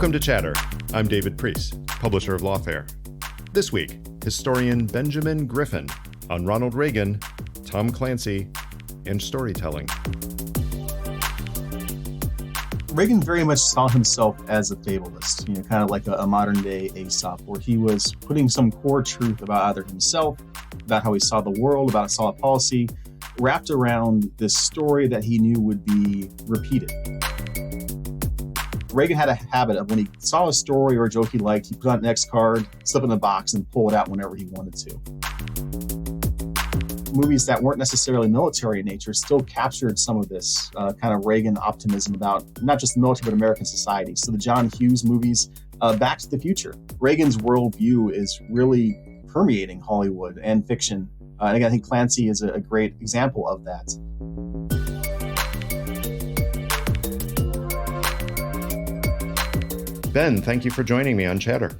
Welcome to Chatter. I'm David Priess, publisher of Lawfare. This week, historian Benjamin Griffin on Ronald Reagan, Tom Clancy, and storytelling. Reagan very much saw himself as a fabulist, kind of like a modern day Aesop, where he was putting some core truth about either himself, about how he saw the world, about solid policy, wrapped around this story that he knew would be repeated. Reagan had a habit of when he saw a story or a joke he liked, he put on an X card, slip it in a box, and pull it out whenever he wanted to. Movies that weren't necessarily military in nature still captured some of this kind of Reagan optimism about not just the military, but American society. So the John Hughes movies, Back to the Future. Reagan's worldview is really permeating Hollywood and fiction. And again, I think Clancy is a great example of that. Ben, thank you for joining me on Chatter.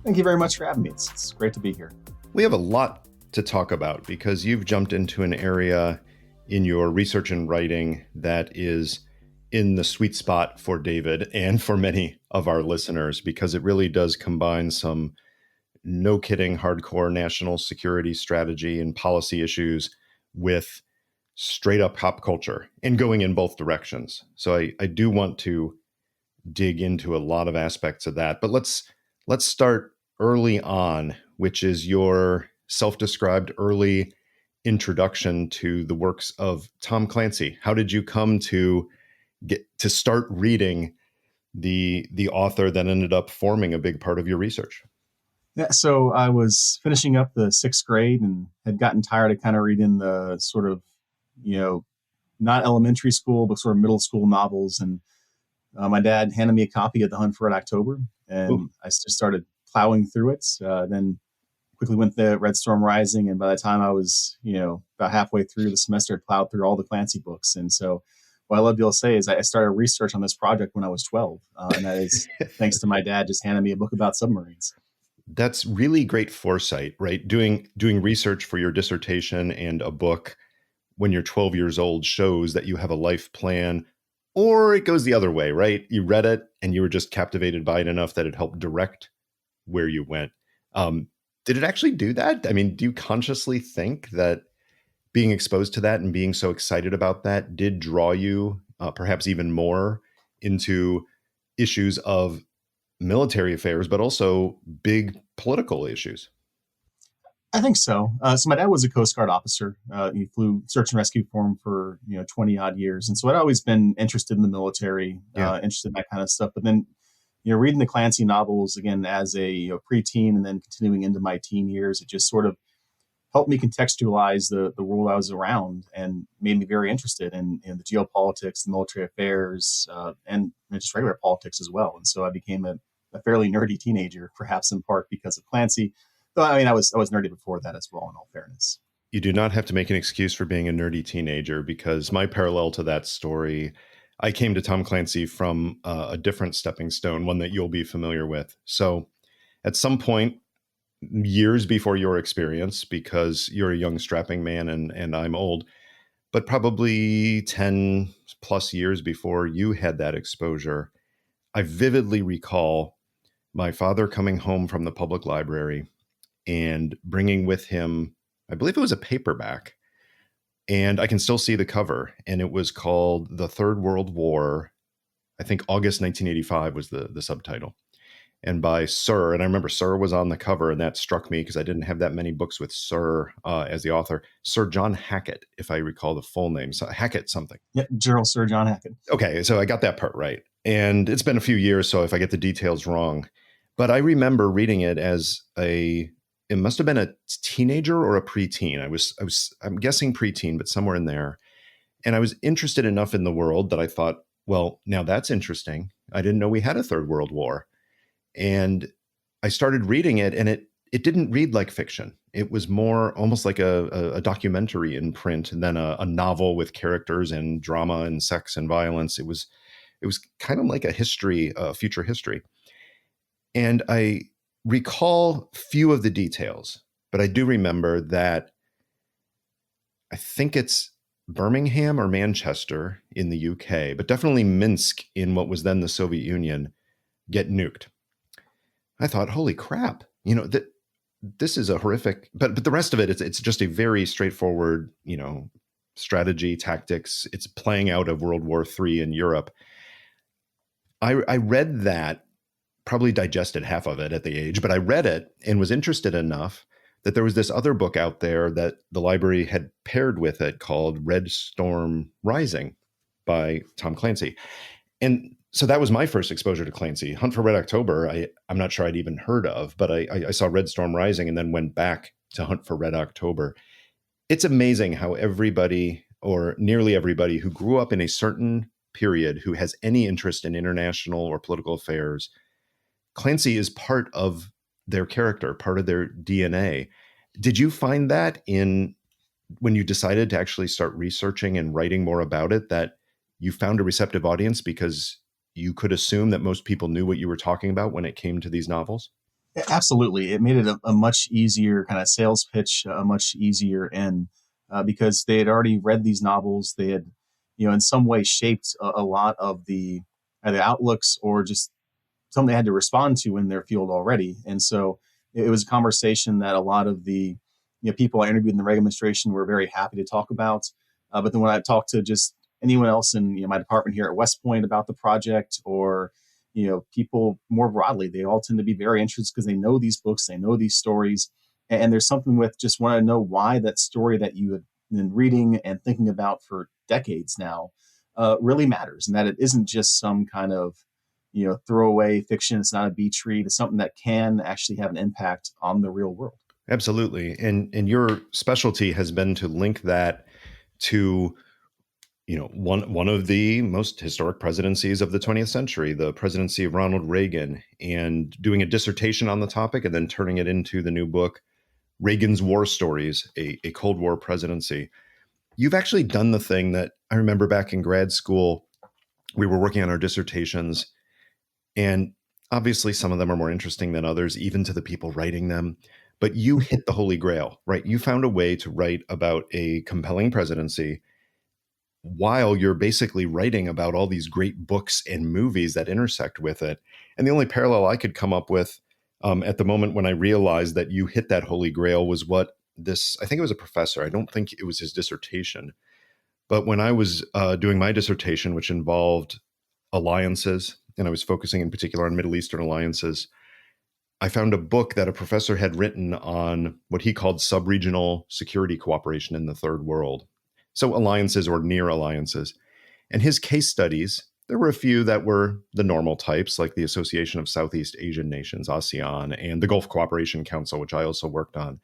Thank you very much for having me. It's great to be here. We have a lot to talk about because you've jumped into an area in your research and writing that is in the sweet spot for David and for many of our listeners, because it really does combine some no kidding hardcore national security strategy and policy issues with straight up pop culture and going in both directions. So I do want to dig into a lot of aspects of that, but let's start early on, which is your self-described early introduction to the works of Tom Clancy. How did you come to get to start reading the author that ended up forming a big part of your research? Yeah, so I was finishing up the sixth grade and had gotten tired of kind of reading the sort of, not elementary school, but sort of middle school novels. And my dad handed me a copy of The Hunt for Red October, and Ooh. I just started plowing through it. Then quickly went to Red Storm Rising, and by the time I was, about halfway through the semester, I plowed through all the Clancy books. And so what I love to be able to say is I started research on this project when I was 12, and that is thanks to my dad just handing me a book about submarines. That's really great foresight, right? Doing research for your dissertation and a book when you're 12 years old shows that you have a life plan. Or it goes the other way, right? You read it and you were just captivated by it enough that it helped direct where you went. Did it actually do that? I mean, do you consciously think that being exposed to that and being so excited about that did draw you perhaps even more into issues of military affairs, but also big political issues? I think so. So my dad was a Coast Guard officer. He flew search and rescue for him for 20 odd years, and so I'd always been interested in the military, interested in that kind of stuff. But then, reading the Clancy novels again as a preteen, and then continuing into my teen years, it just sort of helped me contextualize the world I was around, and made me very interested in the geopolitics, the military affairs, and just regular politics as well. And so I became a fairly nerdy teenager, perhaps in part because of Clancy. Though, I mean, I was nerdy before that as well, in all fairness. You do not have to make an excuse for being a nerdy teenager, because my parallel to that story, I came to Tom Clancy from a different stepping stone, one that you'll be familiar with. So at some point, years before your experience, because you're a young strapping man and I'm old, but probably 10 plus years before you had that exposure, I vividly recall my father coming home from the public library and bringing with him, I believe it was a paperback, and I can still see the cover, and it was called The Third World War. I think August 1985 was the subtitle, and by Sir, and I remember Sir was on the cover, and that struck me because I didn't have that many books with Sir as the author. Sir John Hackett, if I recall the full name. So Hackett something. Yeah, Gerald Sir John Hackett. Okay, so I got that part right. And it's been a few years, so if I get the details wrong. But I remember reading it as it must have been a teenager or a preteen. I'm guessing preteen, but somewhere in there. And I was interested enough in the world that I thought, well, now that's interesting. I didn't know we had a third world war. And I started reading it, and it didn't read like fiction. It was more almost like a documentary in print than a novel with characters and drama and sex and violence. It was kind of like a history, future history. And I recall few of the details, but I do remember that I think it's Birmingham or Manchester in the UK, but definitely Minsk in what was then the Soviet Union. get nuked. I thought, holy crap, this is a horrific, but the rest of it, it's just a very straightforward, strategy, tactics. It's playing out of World War III in Europe. I read that, probably digested half of it at the age, but I read it and was interested enough that there was this other book out there that the library had paired with it called Red Storm Rising by Tom Clancy. And so that was my first exposure to Clancy. Hunt for Red October, I'm not sure I'd even heard of, but I saw Red Storm Rising and then went back to Hunt for Red October. It's amazing how everybody, or nearly everybody, who grew up in a certain period, who has any interest in international or political affairs, Clancy is part of their character, part of their DNA. Did you find that when you decided to actually start researching and writing more about it, that you found a receptive audience because you could assume that most people knew what you were talking about when it came to these novels? Absolutely. It made it a much easier kind of sales pitch, a much easier end, because they had already read these novels. They had, in some way shaped a lot of the outlooks or just something they had to respond to in their field already. And so it was a conversation that a lot of the people I interviewed in the Reagan administration were very happy to talk about. But then when I talked to just anyone else in my department here at West Point about the project, or people more broadly, they all tend to be very interested because they know these books, they know these stories, and there's something with just want to know why that story that you have been reading and thinking about for decades now really matters, and that it isn't just some kind of throwaway fiction. It's not a beach read. It's something that can actually have an impact on the real world. Absolutely. And your specialty has been to link that to, one of the most historic presidencies of the 20th century, the presidency of Ronald Reagan, and doing a dissertation on the topic and then turning it into the new book, Reagan's War Stories, a Cold War Presidency. You've actually done the thing that I remember back in grad school, we were working on our dissertations, and obviously some of them are more interesting than others, even to the people writing them. But you hit the Holy Grail, right? You found a way to write about a compelling presidency while you're basically writing about all these great books and movies that intersect with it. And the only parallel I could come up with at the moment when I realized that you hit that Holy Grail was what I think it was a professor, I don't think it was his dissertation, but when I was doing my dissertation, which involved alliances, and I was focusing in particular on Middle Eastern alliances, I found a book that a professor had written on what he called sub-regional security cooperation in the Third World. So alliances or near alliances. And his case studies, there were a few that were the normal types, like the Association of Southeast Asian Nations, ASEAN, and the Gulf Cooperation Council, which I also worked on.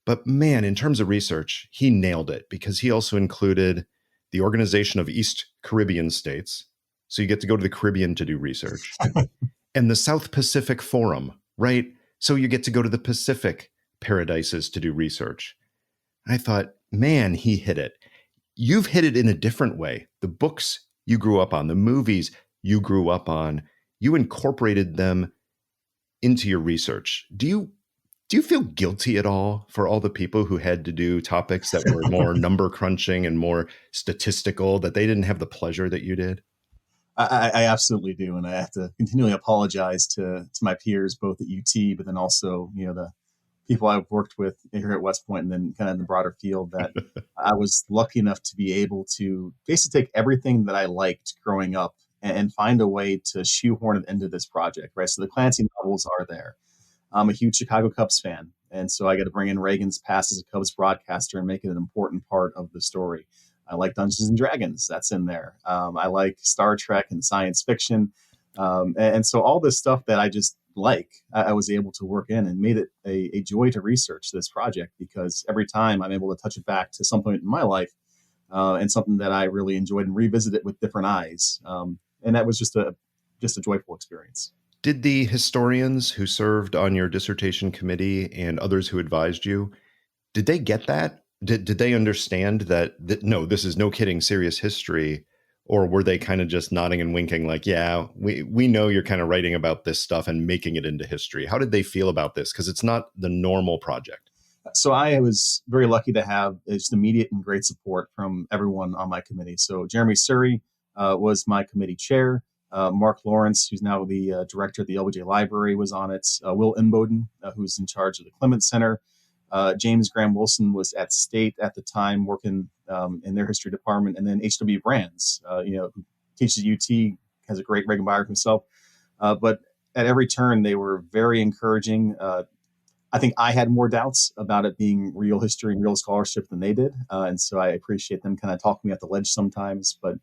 But man, in terms of research, he nailed it because he also included the Organization of East Caribbean States. So you get to go to the Caribbean to do research. And the South Pacific Forum, right? So you get to go to the Pacific paradises to do research. And I thought, man, he hit it. You've hit it in a different way. The books you grew up on, the movies you grew up on, you incorporated them into your research. Do you feel guilty at all for all the people who had to do topics that were more number crunching and more statistical, that they didn't have the pleasure that you did? I absolutely do, and I have to continually apologize to my peers, both at UT, but then also the people I've worked with here at West Point, and then kind of in the broader field, that I was lucky enough to be able to basically take everything that I liked growing up and find a way to shoehorn it into this project, right? So the Clancy novels are there. I'm a huge Chicago Cubs fan, and so I got to bring in Reagan's past as a Cubs broadcaster and make it an important part of the story. I like Dungeons and Dragons. That's in there. I like Star Trek and science fiction. And so all this stuff that I just I was able to work in and made it a joy to research this project, because every time I'm able to touch it back to some point in my life and something that I really enjoyed and revisit it with different eyes. And that was just a joyful experience. Did the historians who served on your dissertation committee and others who advised you, did they get that? Did they understand that no, this is no kidding serious history? Or were they kind of just nodding and winking like, yeah, we know you're kind of writing about this stuff and making it into history? How did they feel about this? Because it's not the normal project. So I was very lucky to have just immediate and great support from everyone on my committee. So Jeremy Surrey was my committee chair. Mark Lawrence, who's now the director of the LBJ Library, was on it. Will Imboden, who's in charge of the Clements Center. James Graham Wilson was at State at the time, working in their history department. And then H.W. Brands, who teaches at UT, has a great Reagan biography himself. But at every turn, they were very encouraging. I think I had more doubts about it being real history and real scholarship than they did. And so I appreciate them kind of talking me at the ledge sometimes. But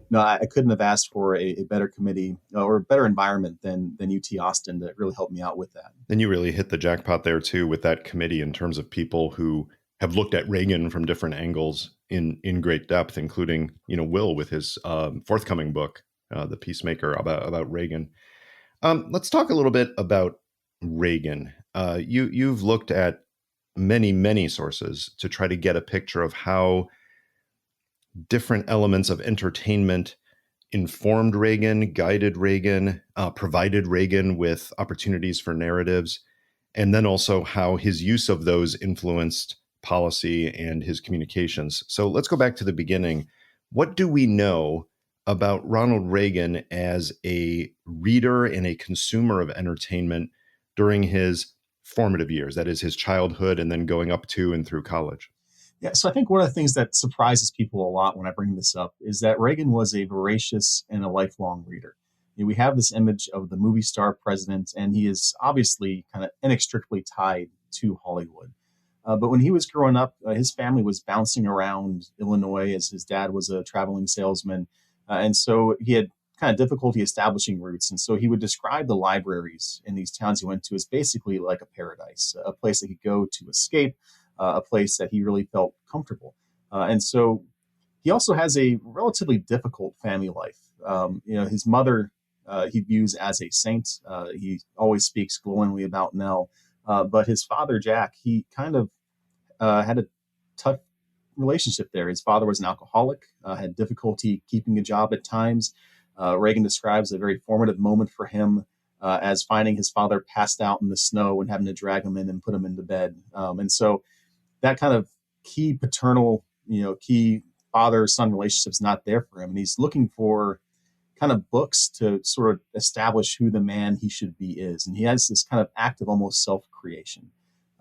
no, I couldn't have asked for a better committee or a better environment than UT Austin to really help me out with that. And you really hit the jackpot there, too, with that committee in terms of people who have looked at Reagan from different angles in great depth, including, Will with his forthcoming book, The Peacemaker, about Reagan. Let's talk a little bit about Reagan. You've looked at many, many sources to try to get a picture of how different elements of entertainment informed Reagan, guided Reagan, provided Reagan with opportunities for narratives, and then also how his use of those influenced policy and his communications. So let's go back to the beginning. What do we know about Ronald Reagan as a reader and a consumer of entertainment during his formative years, that is his childhood and then going up to and through college? Yeah, so I think one of the things that surprises people a lot when I bring this up is that Reagan was a voracious and a lifelong reader. We have this image of the movie star president, and he is obviously kind of inextricably tied to Hollywood. But when he was growing up, his family was bouncing around Illinois as his dad was a traveling salesman. And so he had kind of difficulty establishing roots. And so he would describe the libraries in these towns he went to as basically like a paradise, a place that he could go to escape, a place that he really felt comfortable. And so he also has a relatively difficult family life. His mother, he views as a saint. He always speaks glowingly about Nell. But his father, Jack, he kind of had a tough relationship there. His father was an alcoholic, had difficulty keeping a job at times. Reagan describes a very formative moment for him as finding his father passed out in the snow and having to drag him in and put him into bed. And so that kind of key paternal, key father-son relationship is not there for him. And he's looking for kind of books to sort of establish who the man he should be is. And he has this kind of act of almost self-creation,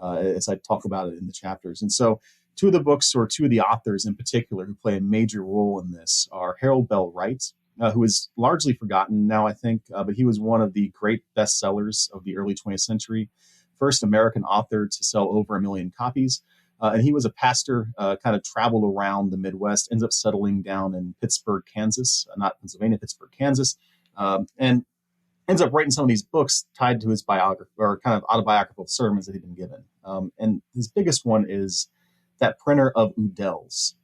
as I talk about it in the chapters. And so two of the books, or two of the authors in particular, who play a major role in this are Harold Bell Wright, who is largely forgotten now, I think, but he was one of the great bestsellers of the early 20th century, first American author to sell over 1 million copies. And he was a pastor, kind of traveled around the Midwest, ends up settling down in Pittsburgh, Kansas, not Pennsylvania, Pittsburgh, Kansas, and ends up writing some of these books tied to his biography or kind of autobiographical sermons that he'd been given. And his biggest one is that Printer of Udell's,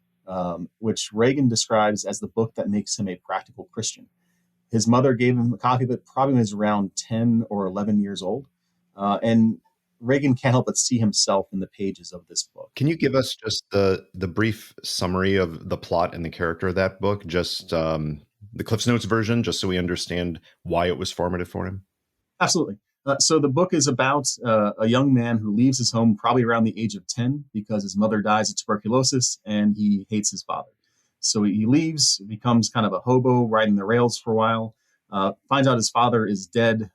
which Reagan describes as the book that makes him a practical Christian. His mother gave him a copy of it probably when he was around 10 or 11 years old. And Reagan can't help but see himself in the pages of this book. Can you give us just the brief summary of the plot and the character of that book, just the Cliff's Notes version, just so we understand why it was formative for him? Absolutely. So the book is about a young man who leaves his home probably around the age of 10 because his mother dies of tuberculosis and he hates his father. So he leaves, becomes kind of a hobo, riding the rails for a while, finds out his father is dead,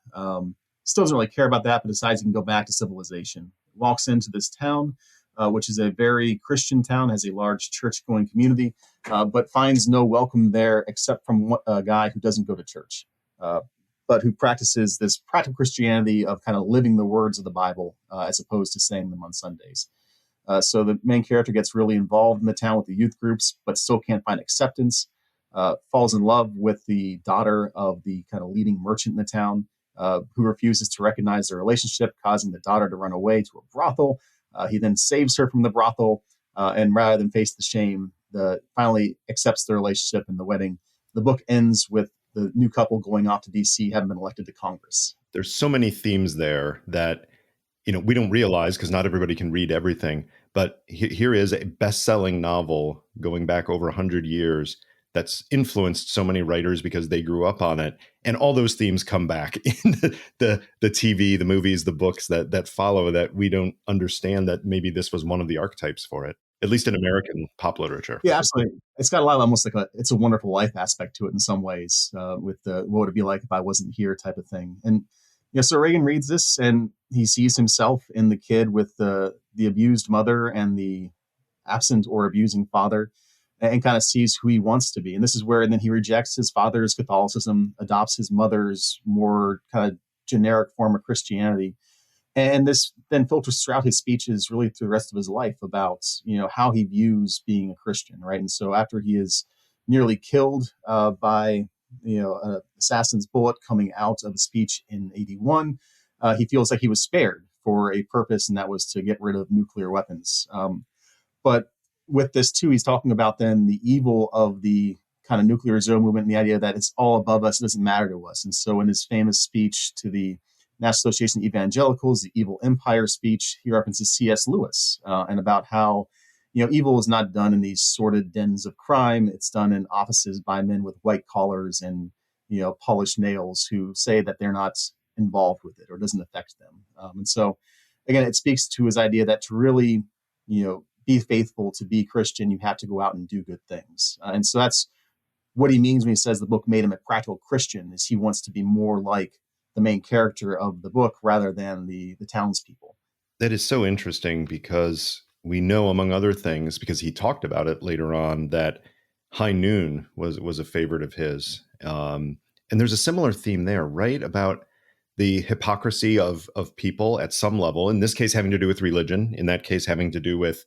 still doesn't really care about that, but decides he can go back to civilization. Walks into this town, which is a very Christian town, has a large church-going community, but finds no welcome there except from a guy who doesn't go to church, but who practices this practical Christianity of kind of living the words of the Bible as opposed to saying them on Sundays. So the main character gets really involved in the town with the youth groups, but still can't find acceptance, falls in love with the daughter of the kind of leading merchant in the town, who refuses to recognize their relationship, causing the daughter to run away to a brothel. He then saves her from the brothel, and rather than face the shame, finally accepts the relationship and the wedding. The book ends with the new couple going off to D.C., having been elected to Congress. There's so many themes there that we don't realize because not everybody can read everything. But here is a best-selling novel going back over 100 years that's influenced so many writers because they grew up on it. And all those themes come back in the TV, the movies, the books that follow, that we don't understand that maybe this was one of the archetypes for it. at least in American pop literature. Yeah, absolutely. It's got a lot of almost like it's a wonderful life aspect to it in some ways, with the what would it be like if I wasn't here type of thing. And so Reagan reads this and he sees himself in the kid with the abused mother and the absent or abusing father, and kind of sees who he wants to be. And this is where then he rejects his father's Catholicism, adopts his mother's more kind of generic form of Christianity, and this then filters throughout his speeches really through the rest of his life about how he views being a Christian, right? And so after he is nearly killed by an assassin's bullet coming out of a speech in 81, he feels like he was spared for a purpose, and that was to get rid of nuclear weapons. But with this too, he's talking about then the evil of the kind of nuclear zero movement and the idea that it's all above us, it doesn't matter to us. And so in his famous speech to the National Association of Evangelicals, the Evil Empire speech, he references C.S. Lewis and about how evil is not done in these sordid dens of crime. It's done in offices by men with white collars and polished nails who say that they're not involved with it or it doesn't affect them. And so again, it speaks to his idea that to really be faithful, to be Christian, you have to go out and do good things. And so that's what he means when he says the book made him a practical Christian, is he wants to be more like the main character of the book rather than the townspeople. That is so interesting because we know, among other things, because he talked about it later on, that High Noon was a favorite of his. And there's a similar theme there, right? About the hypocrisy of people at some level, in this case having to do with religion, in that case having to do with,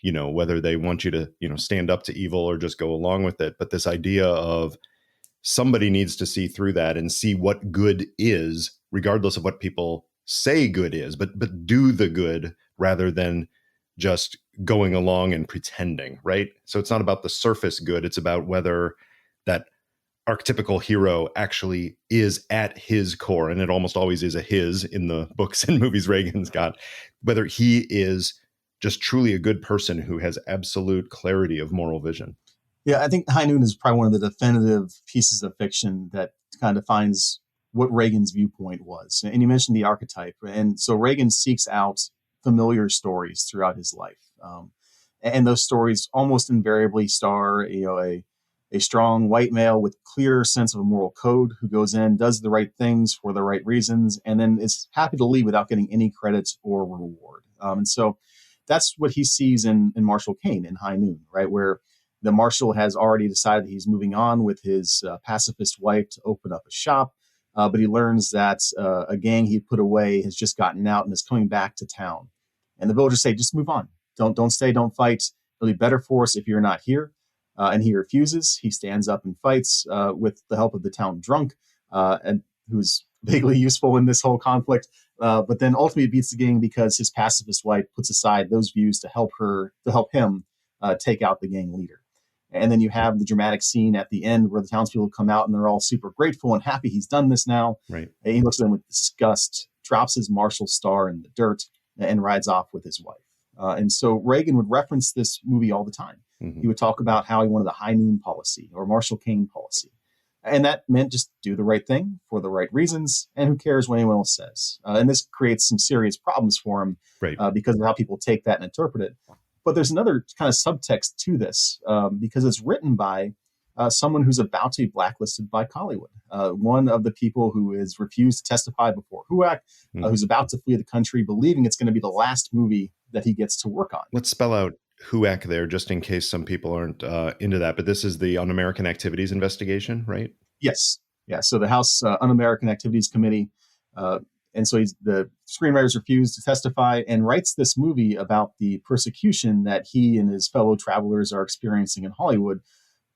whether they want you to, stand up to evil or just go along with it. But this idea of somebody needs to see through that and see what good is, regardless of what people say good is, but do the good rather than just going along and pretending, right? So it's not about the surface good. It's about whether that archetypical hero actually is at his core, and it almost always is a his in the books and movies Reagan's got, whether he is just truly a good person who has absolute clarity of moral vision. Yeah, I think High Noon is probably one of the definitive pieces of fiction that kind of defines what Reagan's viewpoint was. And you mentioned the archetype. And so Reagan seeks out familiar stories throughout his life. And those stories almost invariably star a strong white male with clear sense of a moral code who goes in, does the right things for the right reasons, and then is happy to leave without getting any credit or reward. And so that's what he sees in Marshall Kane in High Noon, right? Where the marshal has already decided he's moving on with his pacifist wife to open up a shop. But he learns that a gang he put away has just gotten out and is coming back to town. And the villagers say, just move on. Don't stay, don't fight. It'll be better for us if you're not here. And he refuses. He stands up and fights with the help of the town drunk, and who's vaguely useful in this whole conflict. But then ultimately beats the gang because his pacifist wife puts aside those views to help him take out the gang leader. And then you have the dramatic scene at the end where the townspeople come out and they're all super grateful and happy he's done this now. Right. And he looks at them with disgust, drops his marshal star in the dirt, and rides off with his wife. And so Reagan would reference this movie all the time. Mm-hmm. He would talk about how he wanted the High Noon policy or Marshall Kane policy. And that meant just do the right thing for the right reasons, and who cares what anyone else says. And this creates some serious problems for him, right, because of how people take that and interpret it. But there's another kind of subtext to this because it's written by someone who's about to be blacklisted by Hollywood. One of the people who is refused to testify before HUAC, who's about to flee the country, believing it's going to be the last movie that he gets to work on. Let's spell out HUAC there, just in case some people aren't into that. But this is the Un-American Activities Investigation, right? Yes. Yeah. So the House Un-American Activities Committee. And so the screenwriters refused to testify and writes this movie about the persecution that he and his fellow travelers are experiencing in Hollywood,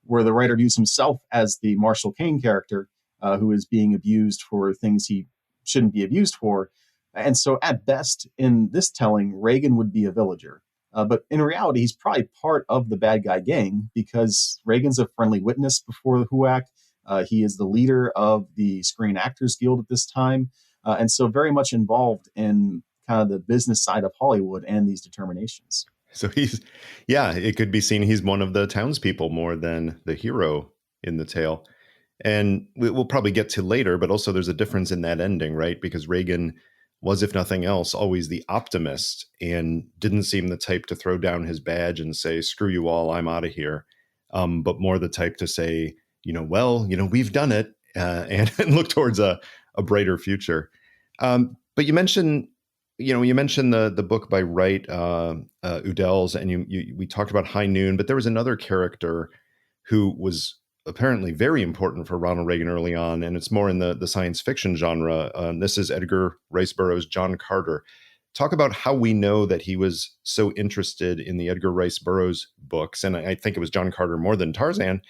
where the writer views himself as the Marshall Kane character who is being abused for things he shouldn't be abused for. And so at best, in this telling, Reagan would be a villager. But in reality, he's probably part of the bad guy gang because Reagan's a friendly witness before the HUAC. He is the leader of the Screen Actors Guild at this time. And so very much involved in kind of the business side of Hollywood and these determinations. So it could be seen he's one of the townspeople more than the hero in the tale. And we'll probably get to later, but also there's a difference in that ending, right? Because Reagan was, if nothing else, always the optimist and didn't seem the type to throw down his badge and say, screw you all, I'm out of here. But more the type to say, well, we've done it, and look towards a brighter future. But you mentioned, the book by Wright, Udell's, and we talked about High Noon, but there was another character who was apparently very important for Ronald Reagan early on, and it's more in the science fiction genre. This is Edgar Rice Burroughs' John Carter. Talk about how we know that he was so interested in the Edgar Rice Burroughs books, and I think it was John Carter more than Tarzan,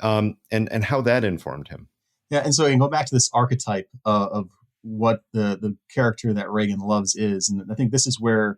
and how that informed him. Yeah, and so you can go back to this archetype of what the character that Reagan loves is, and I think this is where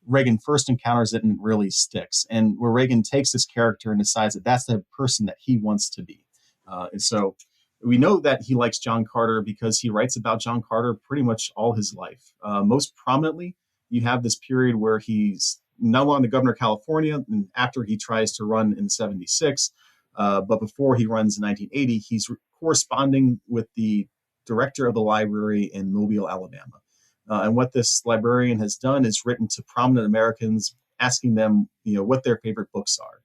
Reagan first encounters it and it really sticks, and where Reagan takes this character and decides that that's the person that he wants to be. And so we know that he likes John Carter because he writes about John Carter pretty much all his life. Most prominently, you have this period where he's no longer the governor of California, and after he tries to run in 76, but before he runs in 1980, he's corresponding with the director of the library in Mobile, Alabama. And what this librarian has done is written to prominent Americans, asking them, what their favorite books are.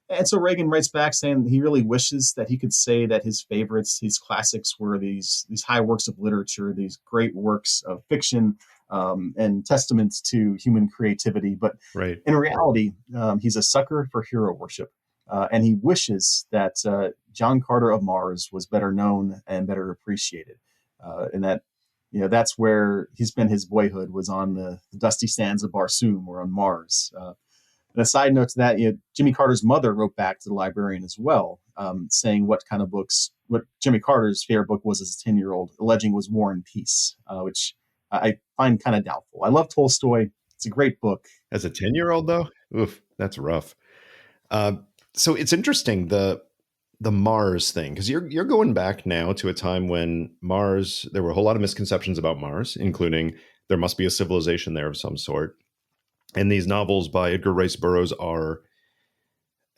And so Reagan writes back saying he really wishes that he could say that his favorites, his classics, were these high works of literature, these great works of fiction, and testaments to human creativity. But right. In reality, he's a sucker for hero worship. And he wishes that John Carter of Mars was better known and better appreciated. And that, that's where he spent his boyhood, was on the dusty sands of Barsoom or on Mars. And a side note to that, Jimmy Carter's mother wrote back to the librarian as well, saying what Jimmy Carter's favorite book was as a 10-year-old, alleging was War and Peace, which I find kind of doubtful. I love Tolstoy. It's a great book. As a 10-year-old, though? Oof, that's rough. So it's interesting, the Mars thing, because you're going back now to a time when Mars, there were a whole lot of misconceptions about Mars, including there must be a civilization there of some sort. And these novels by Edgar Rice Burroughs are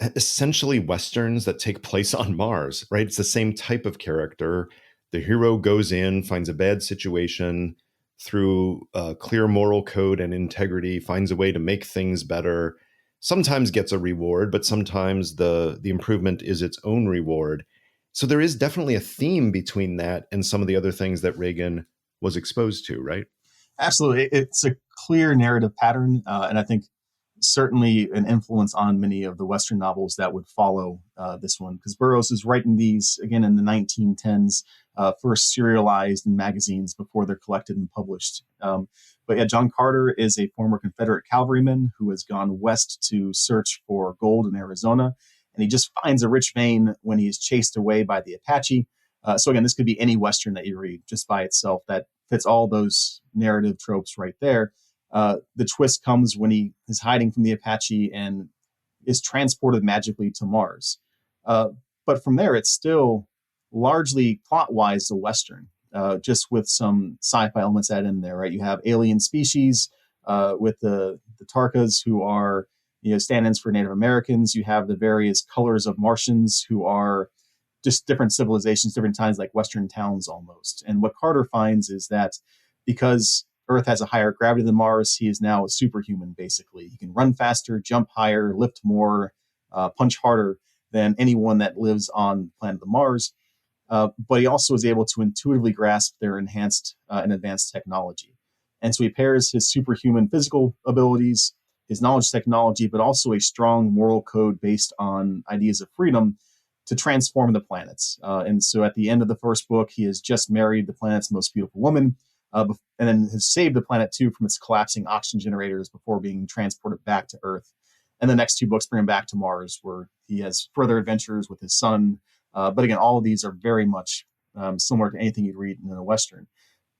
essentially Westerns that take place on Mars, right? It's the same type of character. The hero goes in, finds a bad situation, through a clear moral code and integrity, finds a way to make things better, sometimes gets a reward, but sometimes the improvement is its own reward. So there is definitely a theme between that and some of the other things that Reagan was exposed to, right? Absolutely. It's a clear narrative pattern, and I think certainly an influence on many of the Western novels that would follow this one, because Burroughs is writing these, again, in the 1910s, first serialized in magazines before they're collected and published. But yeah, John Carter is a former Confederate cavalryman who has gone west to search for gold in Arizona, and he just finds a rich vein when he is chased away by the Apache. So again, this could be any Western that you read just by itself that fits all those narrative tropes right there. The twist comes when he is hiding from the Apache and is transported magically to Mars. But from there, it's still largely plot-wise a Western, just with some sci-fi elements added in there, right? You have alien species with the Tarkas, who are stand-ins for Native Americans. You have the various colors of Martians, who are just different civilizations, different times, like Western towns almost. And what Carter finds is that because Earth has a higher gravity than Mars, he is now a superhuman, basically. He can run faster, jump higher, lift more, punch harder than anyone that lives on the planet of Mars. But he also is able to intuitively grasp their enhanced and advanced technology. And so he pairs his superhuman physical abilities, his knowledge technology, but also a strong moral code based on ideas of freedom to transform the planets. And so at the end of the first book, he has just married the planet's most beautiful woman, and then has saved the planet too from its collapsing oxygen generators before being transported back to Earth. And the next two books bring him back to Mars, where he has further adventures with his son. But again, all of these are very much similar to anything you'd read in a Western.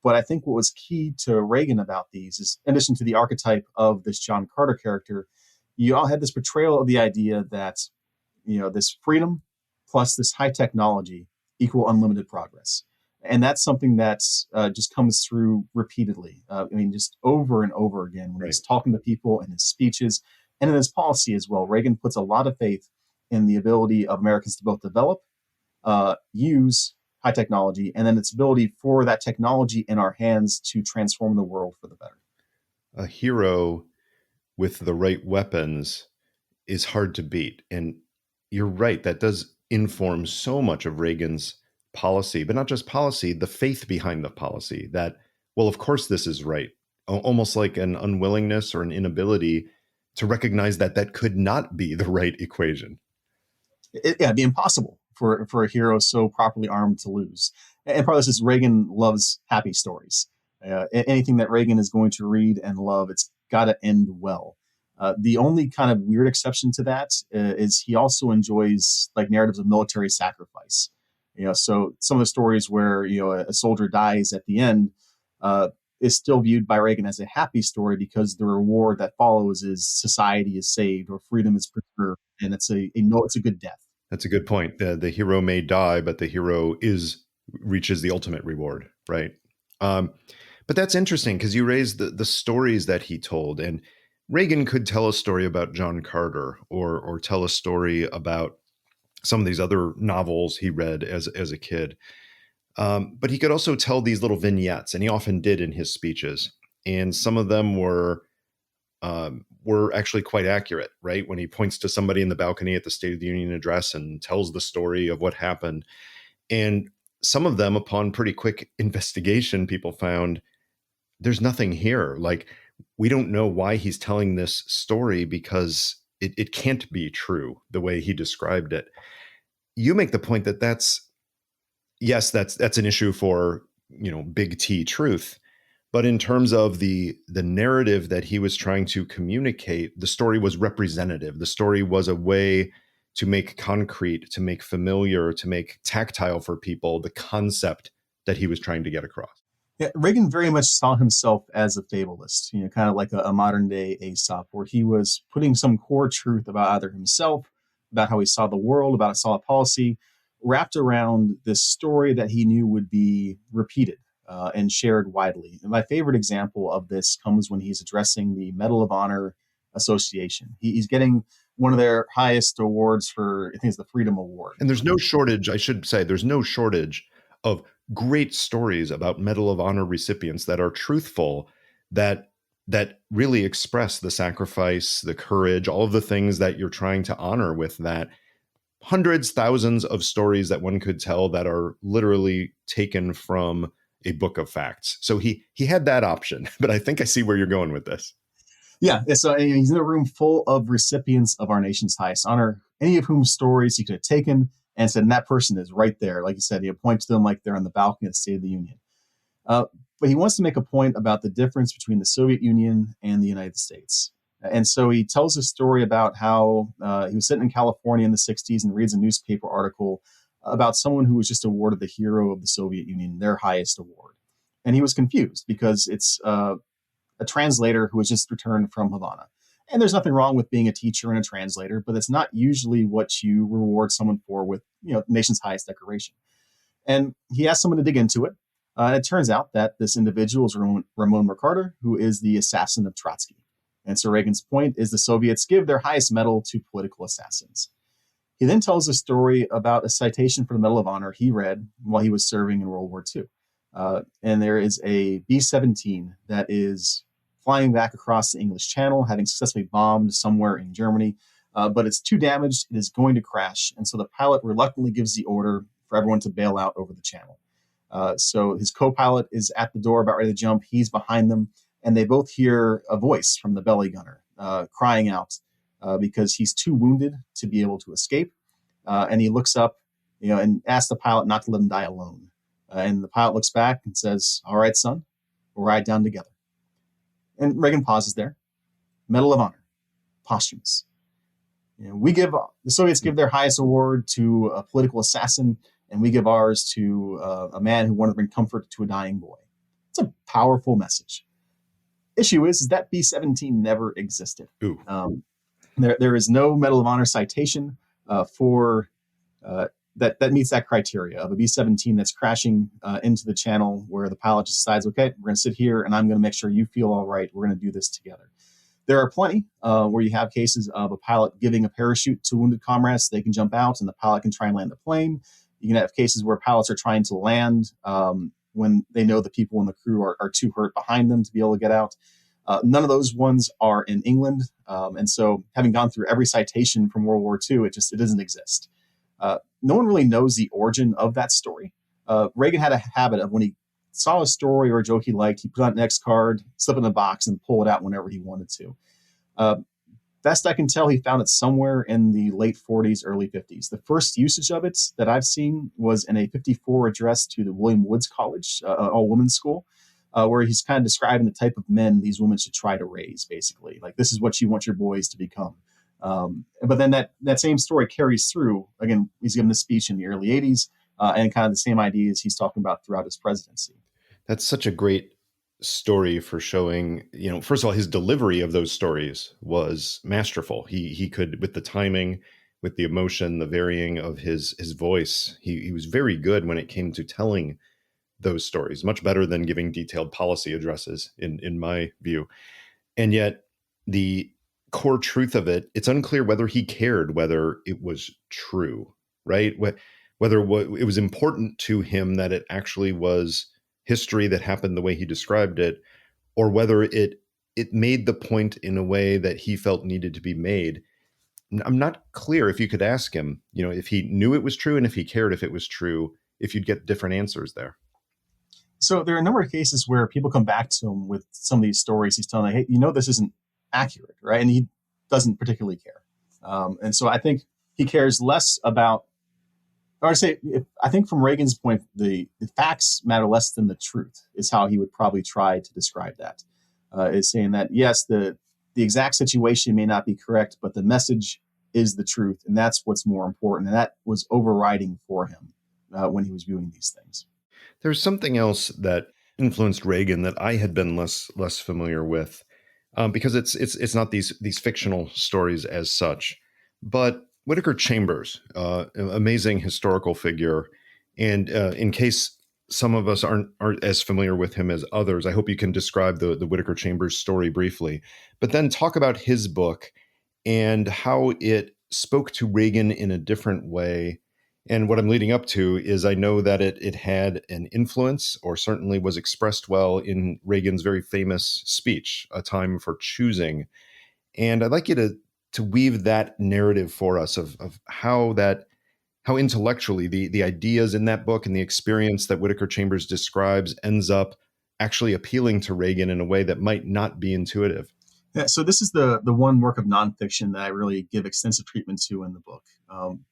But I think what was key to Reagan about these is, in addition to the archetype of this John Carter character, you all had this portrayal of the idea that, this freedom plus this high technology equal unlimited progress. And that's something that's just comes through repeatedly. Just over and over again when he's talking to people in his speeches and in his policy as well. Reagan puts a lot of faith in the ability of Americans to both develop, use, high technology, and then its ability for that technology in our hands to transform the world for the better. A hero with the right weapons is hard to beat. And you're right, that does inform so much of Reagan's policy, but not just policy, the faith behind the policy that, well, of course this is right. Almost like an unwillingness or an inability to recognize that that could not be the right equation. It'd be impossible for a hero so properly armed to lose. And part of this is Reagan loves happy stories. Anything that Reagan is going to read and love, it's got to end well. The only kind of weird exception to that is he also enjoys like narratives of military sacrifice. So some of the stories where a soldier dies at the end is still viewed by Reagan as a happy story because the reward that follows is society is saved or freedom is preserved, and it's a good death. That's a good point. The hero may die, but the hero reaches the ultimate reward, right? But that's interesting because you raised the stories that he told, and Reagan could tell a story about John Carter or tell a story about some of these other novels he read as a kid. But he could also tell these little vignettes, and he often did in his speeches. And some of them were actually quite accurate, right? When he points to somebody in the balcony at the State of the Union address and tells the story of what happened. And some of them, upon pretty quick investigation, people found there's nothing here. Like, we don't know why he's telling this story because it can't be true the way he described it. You make the point that that's an issue for, big T truth. But in terms of the narrative that he was trying to communicate, the story was representative. The story was a way to make concrete, to make familiar, to make tactile for people the concept that he was trying to get across. Yeah, Reagan very much saw himself as a fabulist, kind of like a modern day Aesop, where he was putting some core truth about either himself, about how he saw the world, about a solid policy, wrapped around this story that he knew would be repeated and shared widely. And my favorite example of this comes when he's addressing the Medal of Honor Association. He's getting one of their highest awards for, I think it's the Freedom Award. And there's no shortage, I should say, there's no shortage of great stories about Medal of Honor recipients that are truthful, that really express the sacrifice, the courage, all of the things that you're trying to honor with that. Hundreds, thousands of stories that one could tell that are literally taken from a book of facts. So he had that option, but I think I see where you're going with this. Yeah, so he's in a room full of recipients of our nation's highest honor, any of whom stories he could have taken and said, and that person is right there. Like you said, he points to them like they're on the balcony of the State of the Union. But he wants to make a point about the difference between the Soviet Union and the United States. And so he tells a story about how he was sitting in California in the 60s and reads a newspaper article about someone who was just awarded the Hero of the Soviet Union, their highest award. And he was confused because it's a translator who was just returned from Havana. And there's nothing wrong with being a teacher and a translator, but it's not usually what you reward someone for with, the nation's highest decoration. And he asked someone to dig into it. And it turns out that this individual is Ramon Mercader, who is the assassin of Trotsky. And so Reagan's point is the Soviets give their highest medal to political assassins. He then tells a story about a citation for the Medal of Honor he read while he was serving in World War II. And there is a B-17 that is flying back across the English Channel, having successfully bombed somewhere in Germany, but it's too damaged, it is going to crash. And so the pilot reluctantly gives the order for everyone to bail out over the channel. So his co-pilot is at the door about ready to jump, he's behind them, and they both hear a voice from the belly gunner crying out because he's too wounded to be able to escape. And he looks up, and asks the pilot not to let him die alone. And the pilot looks back and says, "All right, son, we'll ride down together." And Reagan pauses there. Medal of Honor, posthumous. The Soviets give their highest award to a political assassin, and we give ours to a man who wanted to bring comfort to a dying boy. It's a powerful message. Issue is that B-17 never existed. There is no Medal of Honor citation for that meets that criteria of a B-17 that's crashing into the channel where the pilot just decides, okay, we're going to sit here and I'm going to make sure you feel all right. We're going to do this together. There are plenty where you have cases of a pilot giving a parachute to wounded comrades so they can jump out and the pilot can try and land the plane. You can have cases where pilots are trying to land when they know the people in the crew are too hurt behind them to be able to get out. None of those ones are in England. And so having gone through every citation from World War II, it doesn't exist. No one really knows the origin of that story. Reagan had a habit of when he saw a story or a joke he liked, he put on an X card, slip it in a box, and pull it out whenever he wanted to. Best I can tell, he found it somewhere in the late 40s, early 50s. The first usage of it that I've seen was in a 54 address to the William Woods College, an all-women's school, where he's kind of describing the type of men these women should try to raise, basically. Like, this is what you want your boys to become. But then that same story carries through. Again, he's given this speech in the early 80s, and kind of the same ideas he's talking about throughout his presidency. That's such a great story for showing, first of all, his delivery of those stories was masterful. He could, with the timing, with the emotion, the varying of his voice, he was very good when it came to telling those stories, much better than giving detailed policy addresses in my view. And yet the core truth of it, it's unclear whether he cared whether it was true, right? Whether it was important to him that it actually was history that happened the way he described it, or whether it made the point in a way that he felt needed to be made. I'm not clear. If you could ask him, if he knew it was true and if he cared if it was true, if you'd get different answers there. So there are a number of cases where people come back to him with some of these stories. He's telling them, hey, this isn't accurate, right? And he doesn't particularly care. And so I think he cares less about, I think from Reagan's point, the facts matter less than the truth is how he would probably try to describe that. Is saying that, yes, the exact situation may not be correct, but the message is the truth. And that's what's more important. And that was overriding for him when he was viewing these things. There's something else that influenced Reagan that I had been less familiar with, because it's not these fictional stories as such, but Whittaker Chambers, an amazing historical figure, and in case some of us aren't as familiar with him as others, I hope you can describe the Whittaker Chambers story briefly, but then talk about his book and how it spoke to Reagan in a different way. And what I'm leading up to is I know that it had an influence, or certainly was expressed well in Reagan's very famous speech, A Time for Choosing. And I'd like you to weave that narrative for us of how intellectually the ideas in that book and the experience that Whittaker Chambers describes ends up actually appealing to Reagan in a way that might not be intuitive. Yeah, so this is the one work of nonfiction that I really give extensive treatment to in the book.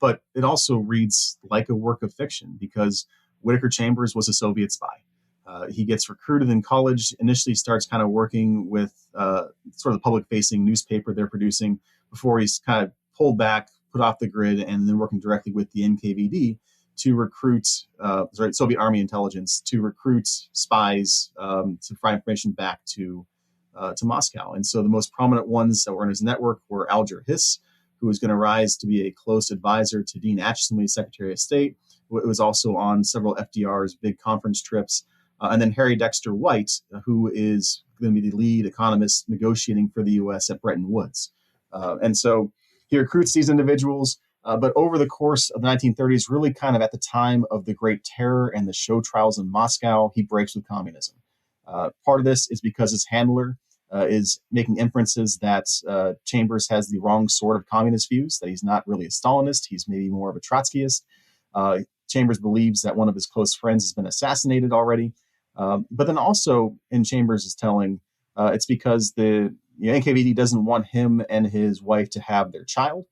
But it also reads like a work of fiction because Whittaker Chambers was a Soviet spy. He gets recruited in college, initially starts kind of working with sort of the public-facing newspaper they're producing before he's kind of pulled back, put off the grid, and then working directly with the NKVD to recruit Soviet Army intelligence, to recruit spies to provide information back to Moscow. And so the most prominent ones that were in his network were Alger Hiss, who was going to rise to be a close advisor to Dean Acheson when he was Secretary of State. It was also on several FDR's big conference trips. And then Harry Dexter White, who is going to be the lead economist negotiating for the U.S. at Bretton Woods. And so he recruits these individuals. But over the course of the 1930s, really kind of at the time of the Great Terror and the show trials in Moscow, he breaks with communism. Part of this is because his handler is making inferences that Chambers has the wrong sort of communist views, that he's not really a Stalinist, he's maybe more of a Trotskyist. Chambers believes that one of his close friends has been assassinated already. But then also in Chambers' telling, it's because the NKVD doesn't want him and his wife to have their child.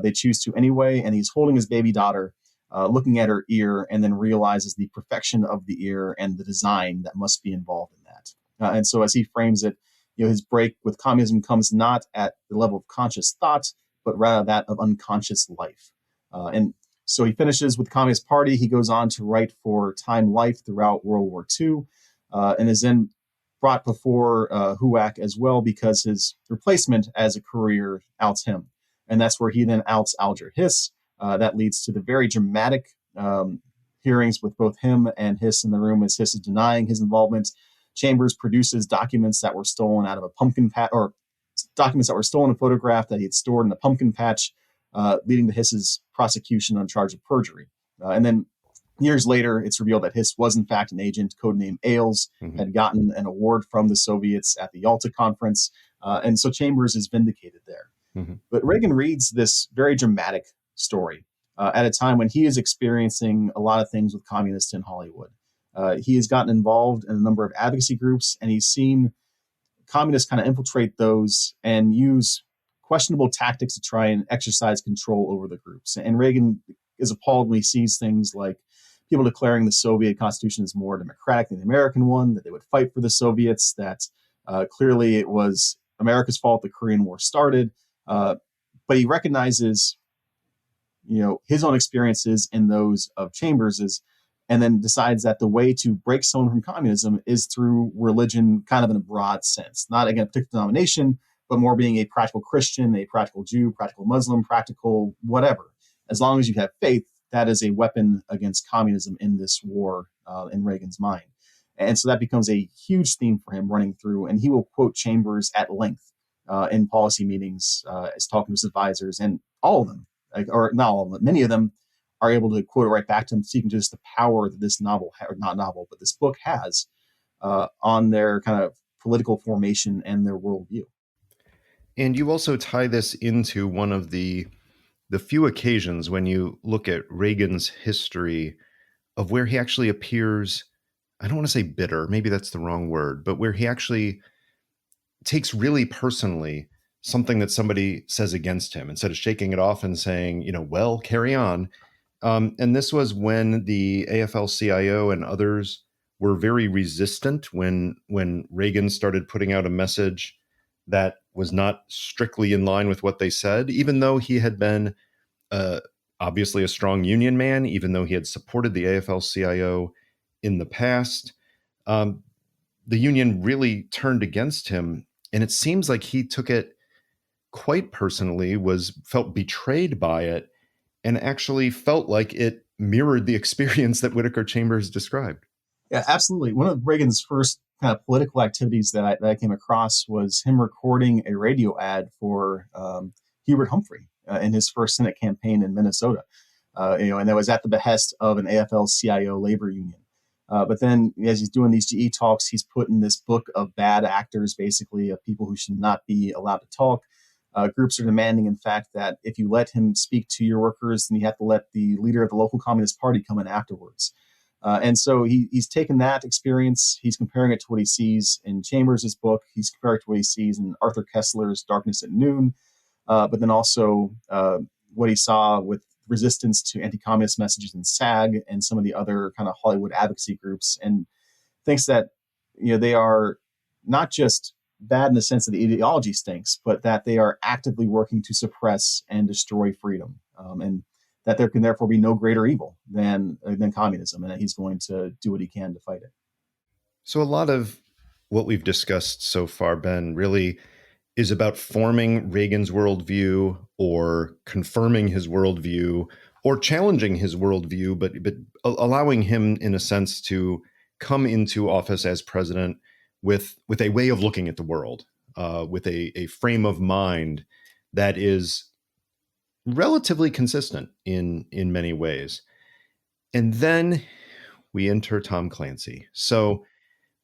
They choose to anyway, and he's holding his baby daughter, looking at her ear, and then realizes the perfection of the ear and the design that must be involved in that. And so as he frames it, his break with communism comes not at the level of conscious thought, but rather that of unconscious life. And so he finishes with the Communist Party. He goes on to write for Time Life throughout World War II, and is then brought before HUAC as well because his replacement as a career outs him. And that's where he then outs Alger Hiss. That leads to the very dramatic hearings with both him and Hiss in the room as Hiss is denying his involvement. Chambers produces documents that were stolen out of a pumpkin patch, or documents that were stolen and photographed that he had stored in a pumpkin patch, leading to Hiss's prosecution on charge of perjury. And then Years later, it's revealed that Hiss was in fact an agent, codenamed Ailes, Hmm. had gotten an award from the Soviets at the Yalta Conference. And so Chambers is vindicated there. Hmm. But Reagan reads this very dramatic story at a time when he is experiencing a lot of things with communists in Hollywood. He has gotten involved in a number of advocacy groups, and he's seen communists kind of infiltrate those and use questionable tactics to try and exercise control over the groups. And Reagan is appalled when he sees things like people declaring the Soviet Constitution is more democratic than the American one, that they would fight for the Soviets, that clearly it was America's fault the Korean War started. But he recognizes, his own experiences and those of Chambers's, and then decides that the way to break someone from communism is through religion, kind of in a broad sense, not again a particular denomination, but more being a practical Christian, a practical Jew, practical Muslim, practical whatever. As long as you have faith, that is a weapon against communism in this war, in Reagan's mind. And so that becomes a huge theme for him running through, and he will quote Chambers at length in policy meetings, as talking to his advisors, and all of them, or not all of them, many of them are able to quote it right back to him, speaking to just the power that this novel, or not novel, but this book has on their kind of political formation and their worldview. And you also tie this into one of the few occasions when you look at Reagan's history of where he actually appears, I don't want to say bitter, maybe that's the wrong word, but where he actually takes really personally something that somebody says against him instead of shaking it off and saying, well, carry on. And this was when the AFL-CIO and others were very resistant when Reagan started putting out a message that was not strictly in line with what they said, even though he had been obviously a strong union man, even though he had supported the AFL-CIO in the past. The union really turned against him, and it seems like he took it quite personally, felt betrayed by it, and actually felt like it mirrored the experience that Whittaker Chambers described. Yeah, absolutely. One of Reagan's first kind of political activities that I came across was him recording a radio ad for Hubert Humphrey in his first Senate campaign in Minnesota. And that was at the behest of an AFL-CIO labor union. But then, as he's doing these GE talks, he's putting this book of bad actors, basically, of people who should not be allowed to talk. Groups are demanding, in fact, that if you let him speak to your workers, then you have to let the leader of the local Communist Party come in afterwards. And so he's taken that experience, he's comparing it to what he sees in Chambers' book, he's comparing it to what he sees in Arthur Kessler's Darkness at Noon, but then also what he saw with resistance to anti-communist messages in SAG and some of the other kind of Hollywood advocacy groups, and thinks that they are not just bad in the sense that the ideology stinks, but that they are actively working to suppress and destroy freedom, and that there can therefore be no greater evil than communism, and that he's going to do what he can to fight it. So a lot of what we've discussed so far, Ben, really is about forming Reagan's worldview or confirming his worldview or challenging his worldview, but allowing him, in a sense, to come into office as president with a way of looking at the world, with a frame of mind that is relatively consistent in many ways. And then we enter Tom Clancy. So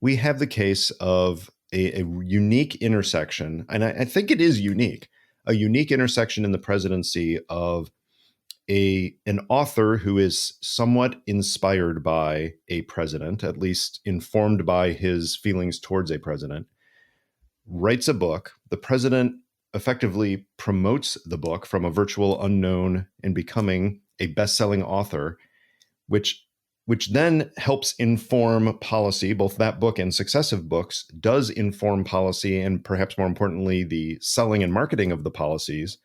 we have the case of a unique intersection, and I think it is unique, a unique intersection in the presidency of an author who is somewhat inspired by a president, at least informed by his feelings towards a president, writes a book. The president effectively promotes the book from a virtual unknown and becoming a best-selling author, which then helps inform policy. Both that book and successive books does inform policy, and perhaps more importantly, the selling and marketing of the policies,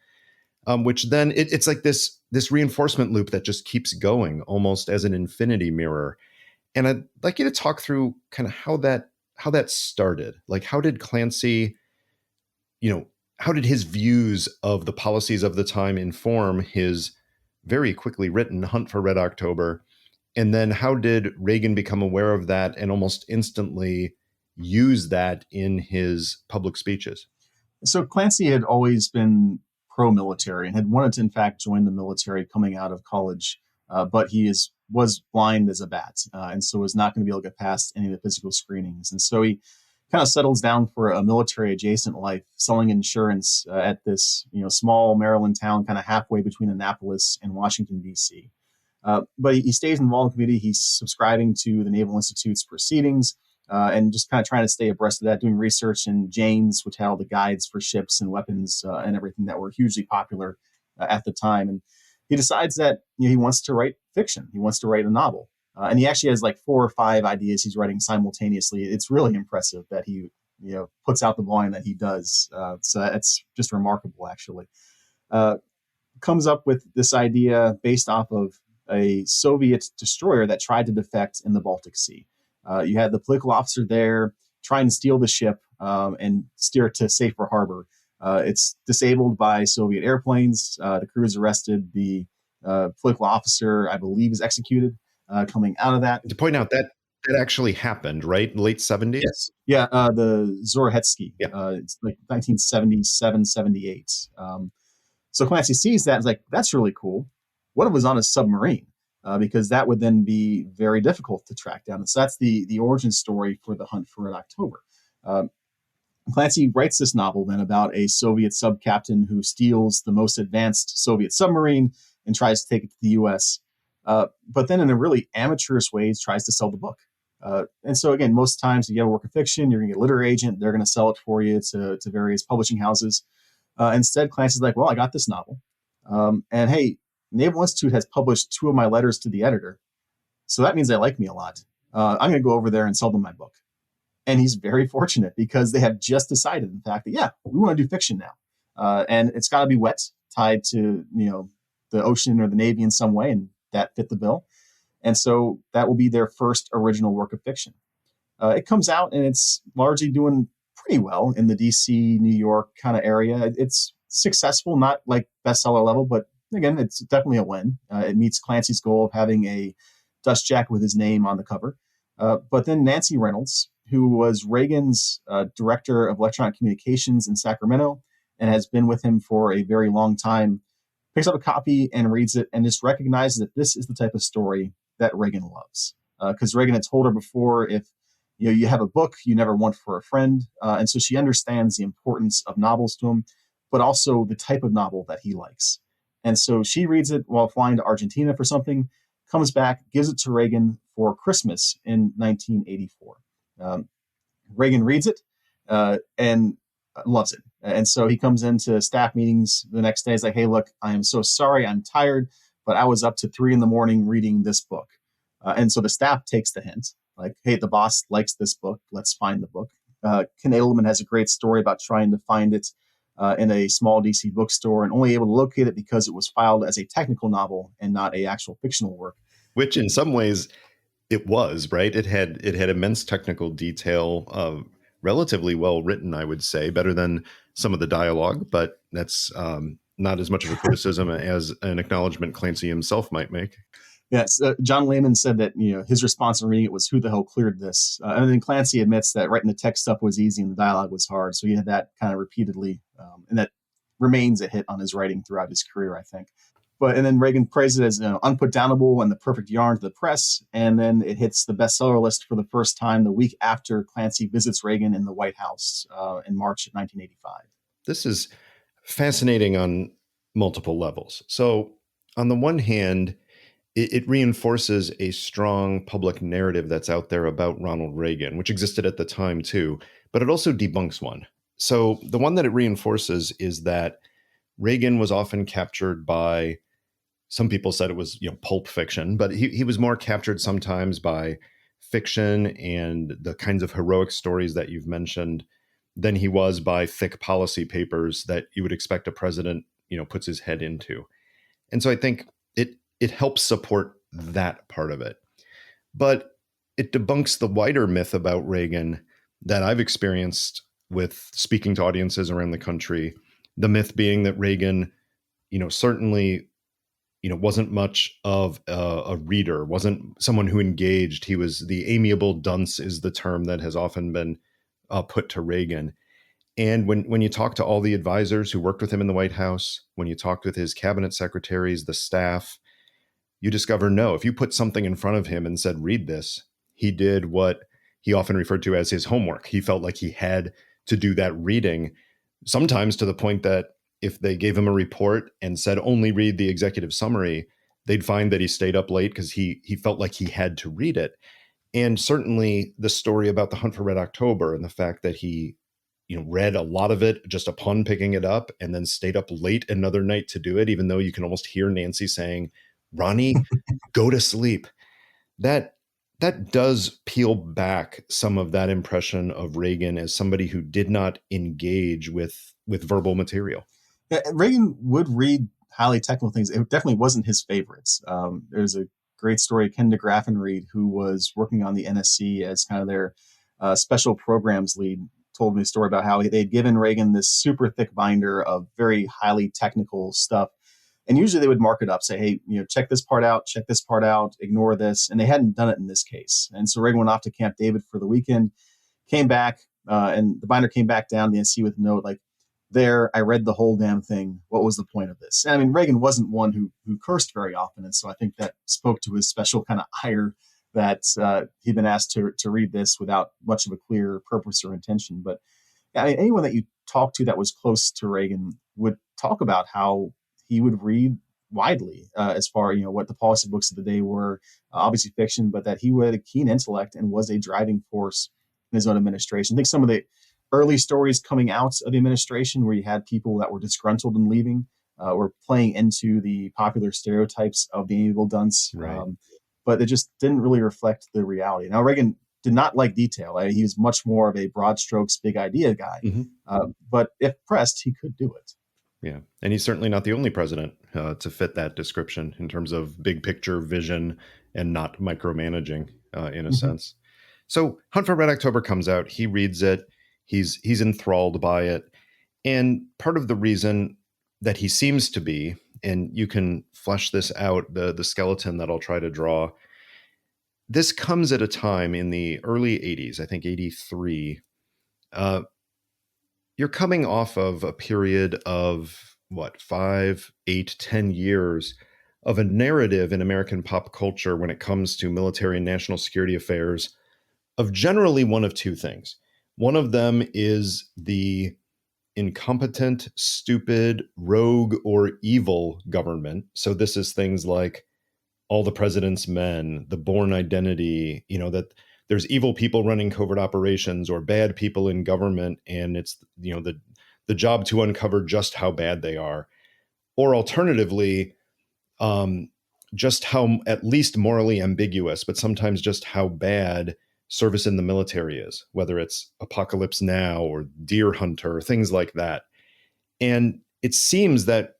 which then it's like this reinforcement loop that just keeps going almost as an infinity mirror. And I'd like you to talk through kind of how that started. Like, how did Clancy, how did his views of the policies of the time inform his very quickly written Hunt for Red October? And then how did Reagan become aware of that and almost instantly use that in his public speeches? So Clancy had always been pro-military and had wanted to, in fact, join the military coming out of college. But he is was blind as a bat, and so was not going to be able to get past any of the physical screenings. And so he kind of settles down for a military adjacent life, selling insurance at this small Maryland town, kind of halfway between Annapolis and Washington, D.C. But he stays involved in the community. He's subscribing to the Naval Institute's proceedings and just kind of trying to stay abreast of that, doing research in Jane's, which had all the guides for ships and weapons and everything that were hugely popular at the time. And he decides that he wants to write fiction. He wants to write a novel. And he actually has like 4 or 5 ideas he's writing simultaneously. It's really impressive that he puts out the volume that he does. So that's just remarkable, actually. Comes up with this idea based off of a Soviet destroyer that tried to defect in the Baltic Sea. You had the political officer there trying to steal the ship and steer it to safer harbor. It's disabled by Soviet airplanes. The crew is arrested. The political officer, I believe, is executed coming out of that. To point out that actually happened, right? Late 70s? Yes. Yeah, the Zorohetsky. Yeah. It's like 1977, 78. So Clancy sees that and is like, that's really cool. What if it was on a submarine? Because that would then be very difficult to track down. And so that's the origin story for The Hunt for Red October. Clancy writes this novel then about a Soviet sub-captain who steals the most advanced Soviet submarine and tries to take it to the U.S., but then in a really amateurish way tries to sell the book. And so again, most times you get a work of fiction, you're going to get a literary agent, they're going to sell it for you to various publishing houses. Instead, Clancy's like, well, I got this novel. And hey, Naval Institute has published 2 of my letters to the editor. So that means they like me a lot. I'm going to go over there and sell them my book. And he's very fortunate because they have just decided, in fact, that, yeah, we want to do fiction now. And it's got to be wet, tied to, the ocean or the Navy in some way. And that fit the bill. And so that will be their first original work of fiction. It comes out and it's largely doing pretty well in the DC, New York kind of area. It's successful, not like bestseller level, but again, it's definitely a win. It meets Clancy's goal of having a dust jacket with his name on the cover. But then Nancy Reynolds, who was Reagan's director of electronic communications in Sacramento and has been with him for a very long time, picks up a copy and reads it and just recognizes that this is the type of story that Reagan loves. Because Reagan had told her before, if you have a book you never want for a friend. And so she understands the importance of novels to him, but also the type of novel that he likes. And so she reads it while flying to Argentina for something, comes back, gives it to Reagan for Christmas in 1984. Reagan reads it and loves it. And so he comes into staff meetings the next day. He's like, hey, look, I am so sorry. I'm tired, but I was up to 3 a.m. reading this book. And so the staff takes the hint, like, hey, the boss likes this book. Let's find the book. Ken Edelman has a great story about trying to find it in a small DC bookstore and only able to locate it because it was filed as a technical novel and not a actual fictional work. Which in some ways it was, right? It had immense technical detail, relatively well written, I would say, better than some of the dialogue, but that's not as much of a criticism as an acknowledgement Clancy himself might make. Yes, John Layman said that his response in reading it was, "Who the hell cleared this?" And then Clancy admits that writing the text stuff was easy and the dialogue was hard. So he had that kind of repeatedly, and that remains a hit on his writing throughout his career, I think. And then Reagan praised it as unputdownable and the perfect yarn to the press. And then it hits the bestseller list for the first time the week after Clancy visits Reagan in the White House in March of 1985. This is fascinating on multiple levels. So on the one hand, it reinforces a strong public narrative that's out there about Ronald Reagan, which existed at the time too, but it also debunks one. So the one that it reinforces is that Reagan was often captured by, some people said it was pulp fiction, but he was more captured sometimes by fiction and the kinds of heroic stories that you've mentioned than he was by thick policy papers that you would expect a president, puts his head into. And so I think it helps support that part of it. But it debunks the wider myth about Reagan that I've experienced with speaking to audiences around the country. The myth being that Reagan, certainly, wasn't much of a reader, wasn't someone who engaged. He was the amiable dunce is the term that has often been put to Reagan. And when you talk to all the advisors who worked with him in the White House, when you talked with his cabinet secretaries, the staff, you discover no, if you put something in front of him and said, read this, he did what he often referred to as his homework. He felt like he had to do that reading, sometimes to the point that if they gave him a report and said only read the executive summary, they'd find that he stayed up late because he felt like he had to read it. And certainly the story about the Hunt for Red October and the fact that he read a lot of it just upon picking it up and then stayed up late another night to do it, even though you can almost hear Nancy saying, Ronnie, go to sleep. That does peel back some of that impression of Reagan as somebody who did not engage with verbal material. Yeah, Reagan would read highly technical things. It definitely wasn't his favorites. There's a great story, Ken DeGraffenreid, who was working on the NSC as kind of their special programs lead, told me a story about how they'd given Reagan this super thick binder of very highly technical stuff. And usually they would mark it up, say, hey, check this part out, ignore this. And they hadn't done it in this case. And so Reagan went off to Camp David for the weekend, came back, and the binder came back down the NC with a note like, there, I read the whole damn thing. What was the point of this? And I mean, Reagan wasn't one who cursed very often. And so I think that spoke to his special kind of ire that he'd been asked to read this without much of a clear purpose or intention. But I mean, anyone that you talk to that was close to Reagan would talk about how he would read widely as far, what the policy books of the day were, obviously fiction, but that he had a keen intellect and was a driving force in his own administration. I think some of the early stories coming out of the administration where you had people that were disgruntled and leaving were playing into the popular stereotypes of the amiable dunce, right. But it just didn't really reflect the reality. Now, Reagan did not like detail. He was much more of a broad strokes, big idea guy. But if pressed, he could do it. Yeah. And he's certainly not the only president to fit that description in terms of big picture vision and not micromanaging in a sense. So Hunt for Red October comes out. He reads it. He's enthralled by it. And part of the reason that he seems to be, and you can flesh this out, the skeleton that I'll try to draw, this comes at a time in the early 80s, I think 83. You're coming off of a period of 5, 8, 10 years of a narrative in American pop culture when it comes to military and national security affairs of generally one of two things. One of them is the incompetent, stupid, rogue, or evil government. So this is things like All the President's Men, The Bourne Identity, that there's evil people running covert operations or bad people in government, and it's the job to uncover just how bad they are. Or alternatively, just how at least morally ambiguous, but sometimes just how bad service in the military is, whether it's Apocalypse Now or Deer Hunter, things like that. And it seems that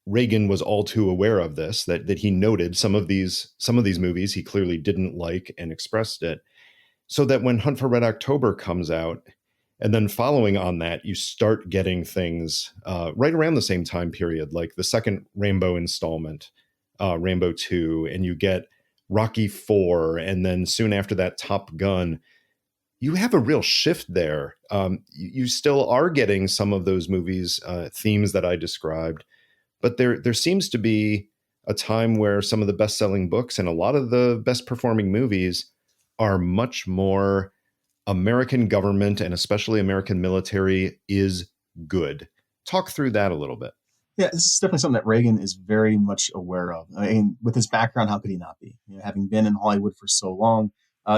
Reagan was all too aware of this, that he noted some of these movies he clearly didn't like and expressed it. So that when Hunt for Red October comes out, and then following on that, you start getting things right around the same time period, like the second Rambo installment, Rambo 2, and you get Rocky 4, and then soon after that, Top Gun. You have a real shift there. You still are getting some of those movies, themes that I described, but there seems to be a time where some of the best-selling books and a lot of the best-performing movies are much more American government and especially American military is good. Talk through that a little bit. Yeah, this is definitely something that Reagan is very much aware of. I mean, with his background, how could he not be? Having been in Hollywood for so long,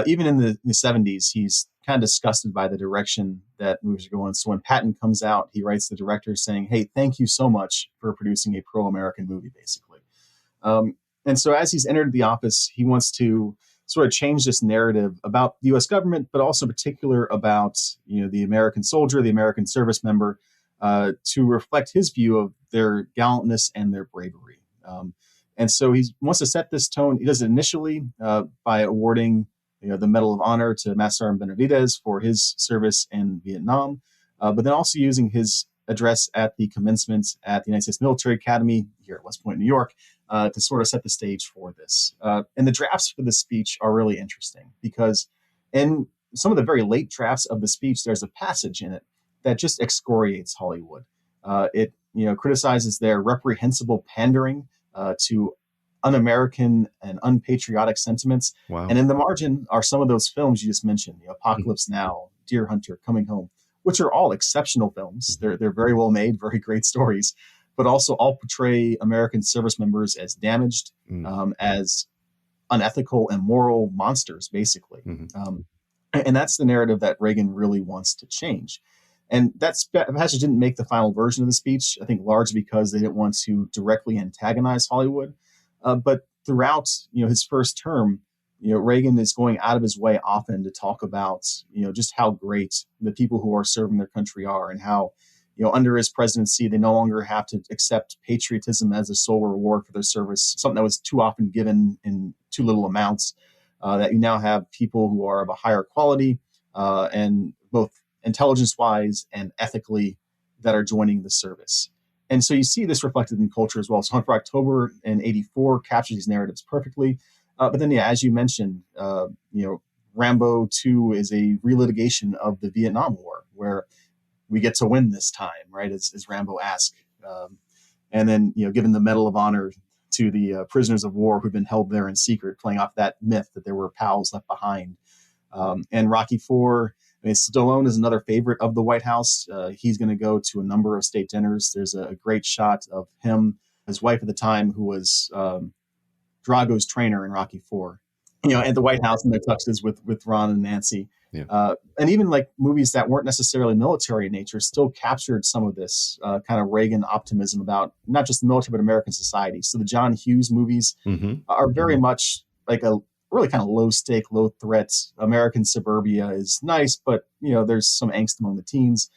even in the 70s, he's kind of disgusted by the direction that movies are going. So when Patton comes out, he writes the director saying, hey, thank you so much for producing a pro-American movie, basically. And so as he's entered the office, he wants to sort of change this narrative about the U.S. government, but also in particular about the American soldier, the American service member, to reflect his view of their gallantness and their bravery. And so he wants to set this tone. He does it initially by awarding the Medal of Honor to Master Sergeant Benavidez for his service in Vietnam, but then also using his address at the commencement at the United States Military Academy here at West Point, New York, to sort of set the stage for this. And the drafts for this speech are really interesting because in some of the very late drafts of the speech, there's a passage in it that just excoriates Hollywood. It criticizes their reprehensible pandering to un-American and unpatriotic sentiments. Wow. And in the margin are some of those films you just mentioned, Apocalypse Now, Deer Hunter, Coming Home, which are all exceptional films. They're very well made, very great stories, but also all portray American service members as damaged, as unethical and moral monsters, basically. And that's the narrative that Reagan really wants to change. And that passage didn't make the final version of the speech, I think largely because they didn't want to directly antagonize Hollywood. But throughout, his first term, Reagan is going out of his way often to talk about, just how great the people who are serving their country are, and how, under his presidency, they no longer have to accept patriotism as a sole reward for their service, something that was too often given in too little amounts, that you now have people who are of a higher quality, and both intelligence-wise and ethically, that are joining the service. And so you see this reflected in culture as well. So Hunt for October in '84 captures these narratives perfectly. But then, as you mentioned, Rambo 2 is a relitigation of the Vietnam War, where we get to win this time, right? As Rambo asked. And then, given the Medal of Honor to the prisoners of war who've been held there in secret, playing off that myth that there were pals left behind. And Rocky 4, Stallone is another favorite of the White House. He's going to go to a number of state dinners. There's a great shot of him, his wife at the time, who was Drago's trainer in Rocky 4, at the White House in their tuxes with Ron and Nancy. Yeah. And even like movies that weren't necessarily military in nature still captured some of this kind of Reagan optimism about not just the military, but American society. So the John Hughes movies are very much like a really kind of low stake, low threat. American suburbia is nice, but there's some angst among the teens.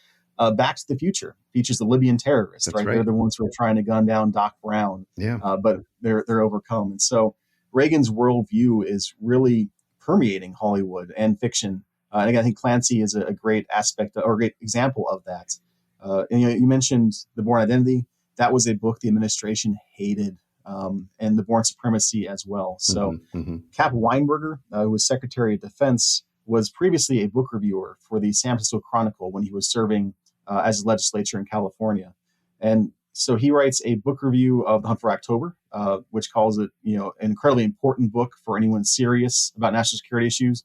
Back to the Future features the Libyan terrorists, right? They're the ones who are trying to gun down Doc Brown, but they're overcome. And so Reagan's worldview is really permeating Hollywood and fiction. And again, I think Clancy is a great aspect or a great example of that. And you mentioned The Bourne Identity. That was a book the administration hated, and The Bourne Supremacy as well. So Cap Weinberger, who was Secretary of Defense, was previously a book reviewer for the San Francisco Chronicle when he was serving as a legislature in California. And so he writes a book review of The Hunt for October, which calls it, an incredibly important book for anyone serious about national security issues.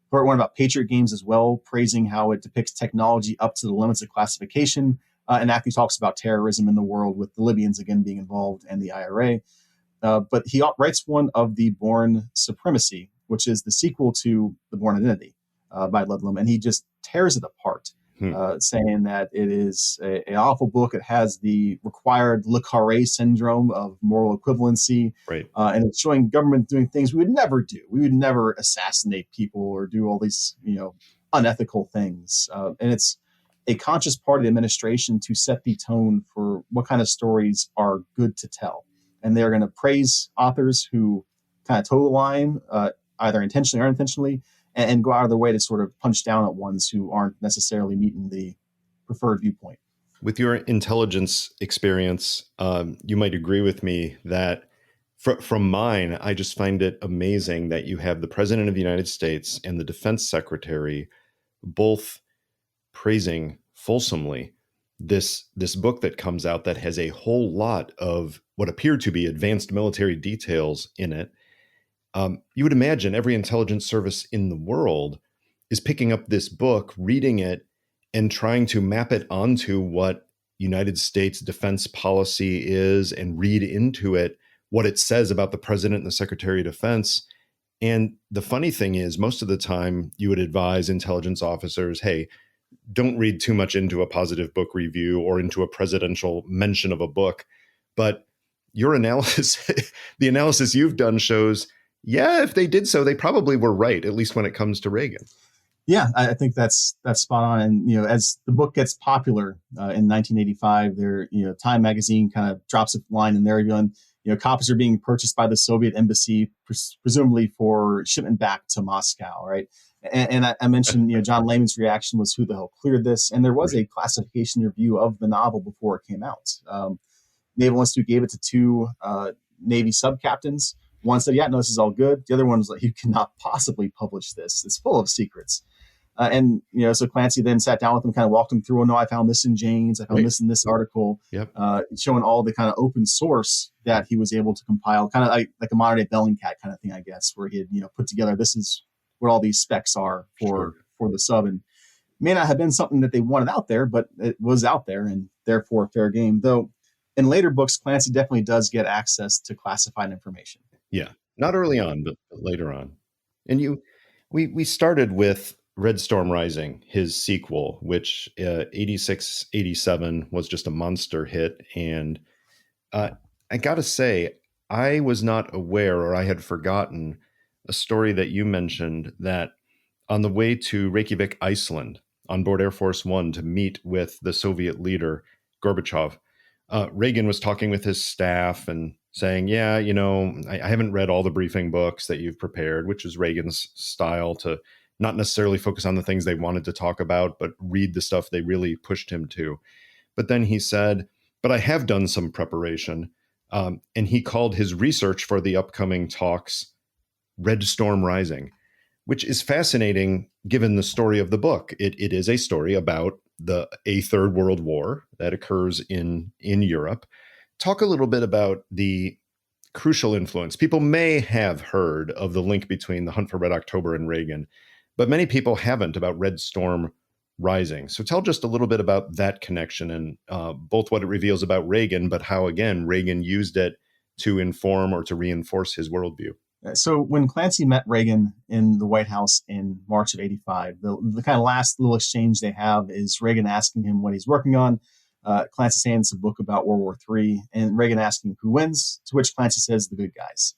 Part one about Patriot games as well, praising how it depicts technology up to the limits of classification, and actually talks about terrorism in the world, with the Libyans again being involved and the IRA. But he writes one of The Bourne Supremacy, which is the sequel to The Bourne Identity by Ludlum, and he just tears it apart, saying that it is an awful book. It has the required Le Carré syndrome of moral equivalency, and it's showing government doing things we would never do. We would never assassinate people or do all these, unethical things. And it's a conscious part of the administration to set the tone for what kind of stories are good to tell. And they're going to praise authors who kind of toe the line, either intentionally or unintentionally, and go out of their way to sort of punch down at ones who aren't necessarily meeting the preferred viewpoint. With your intelligence experience, you might agree with me that from mine, I just find it amazing that you have the President of the United States and the Defense Secretary both praising fulsomely this book that comes out that has a whole lot of what appear to be advanced military details in it. You would imagine every intelligence service in the world is picking up this book, reading it, and trying to map it onto what United States defense policy is and read into it what it says about the president and the Secretary of Defense. And the funny thing is, most of the time you would advise intelligence officers, hey, don't read too much into a positive book review or into a presidential mention of a book. But your analysis, the analysis you've done shows, yeah, if they did so, they probably were right, at least when it comes to Reagan. Yeah, I think that's spot on. And, as the book gets popular in 1985, Time magazine kind of drops a line in there, copies are being purchased by the Soviet embassy, presumably for shipment back to Moscow, right? And I mentioned, John Layman's reaction was, who the hell cleared this? And there was a classification review of the novel before it came out. Naval Institute gave it to two Navy sub-captains. One said, yeah, no, this is all good. The other one was like, you cannot possibly publish this. It's full of secrets. And, so Clancy then sat down with him, kind of walked him through, oh, no, I found this in Jane's, I found this in this article, Yep. Showing all the kind of open source that he was able to compile, kind of like a modern day Bellingcat kind of thing, I guess, where he had, put together, this is what all these specs are for the sub. And may not have been something that they wanted out there, but it was out there and therefore fair game. Though in later books, Clancy definitely does get access to classified information. Yeah. Not early on, but later on. And we started with Red Storm Rising, his sequel, which 86, 87 was just a monster hit. And I got to say, I was not aware, or I had forgotten a story that you mentioned, that on the way to Reykjavik, Iceland, on board Air Force One to meet with the Soviet leader, Gorbachev, Reagan was talking with his staff and saying, yeah, I haven't read all the briefing books that you've prepared, which is Reagan's style, to not necessarily focus on the things they wanted to talk about, but read the stuff they really pushed him to. But then he said, but I have done some preparation. And he called his research for the upcoming talks Red Storm Rising, which is fascinating given the story of the book. It is a story about a Third World War that occurs in Europe. Talk a little bit about the crucial influence. People may have heard of the link between the Hunt for Red October and Reagan, but many people haven't about Red Storm Rising. So tell just a little bit about that connection and both what it reveals about Reagan, but how, again, Reagan used it to inform or to reinforce his worldview. So when Clancy met Reagan in the White House in March of 85, the kind of last little exchange they have is Reagan asking him what he's working on. Clancy saying it's a book about World War III, and Reagan asking who wins, to which Clancy says the good guys.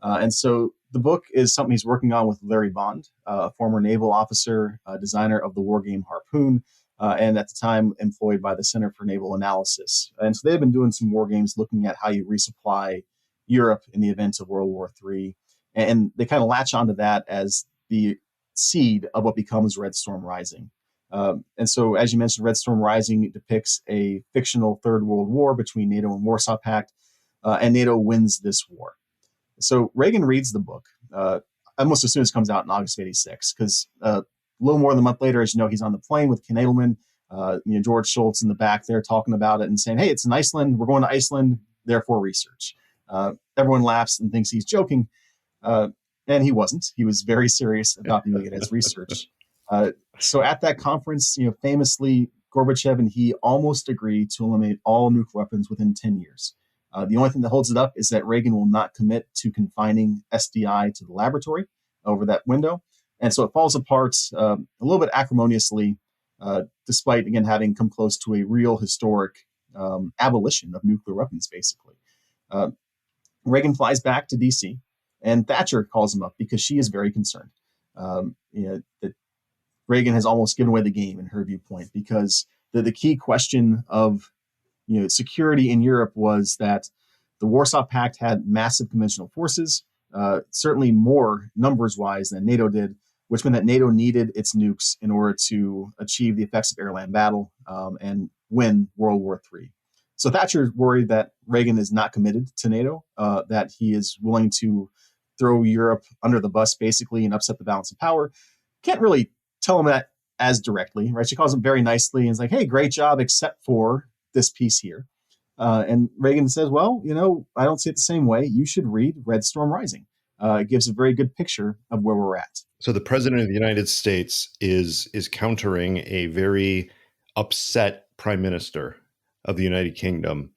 And so the book is something he's working on with Larry Bond, a former naval officer, designer of the war game Harpoon, and at the time employed by the Center for Naval Analysis. And so they've been doing some war games looking at how you resupply Europe in the event of World War III. And they kind of latch onto that as the seed of what becomes Red Storm Rising. And so, as you mentioned, Red Storm Rising depicts a fictional Third World War between NATO and Warsaw Pact, and NATO wins this war. So Reagan reads the book almost as soon as it comes out in August of 86, because a little more than a month later, as you know, he's on the plane with Ken Edelman, George Shultz in the back there talking about it and saying, hey, it's in Iceland. We're going to Iceland, therefore research. Everyone laughs and thinks he's joking. And he wasn't. He was very serious about doing it as research. So at that conference, famously, Gorbachev and he almost agreed to eliminate all nuclear weapons within 10 years. The only thing that holds it up is that Reagan will not commit to confining SDI to the laboratory over that window. And so it falls apart a little bit acrimoniously, despite, again, having come close to a real historic abolition of nuclear weapons, basically. Reagan flies back to D.C., and Thatcher calls him up because she is very concerned. That Reagan has almost given away the game in her viewpoint, because the key question of security in Europe was that the Warsaw Pact had massive conventional forces, certainly more numbers-wise than NATO did, which meant that NATO needed its nukes in order to achieve the effects of air-land battle and win World War III. So Thatcher's worried that Reagan is not committed to NATO, that he is willing to throw Europe under the bus, basically, and upset the balance of power. Can't really tell him that as directly, right? She calls him very nicely and is like, hey, great job, except for this piece here. And Reagan says, well, I don't see it the same way. You should read Red Storm Rising. It gives a very good picture of where we're at. So the president of the United States is countering a very upset prime minister of the United Kingdom,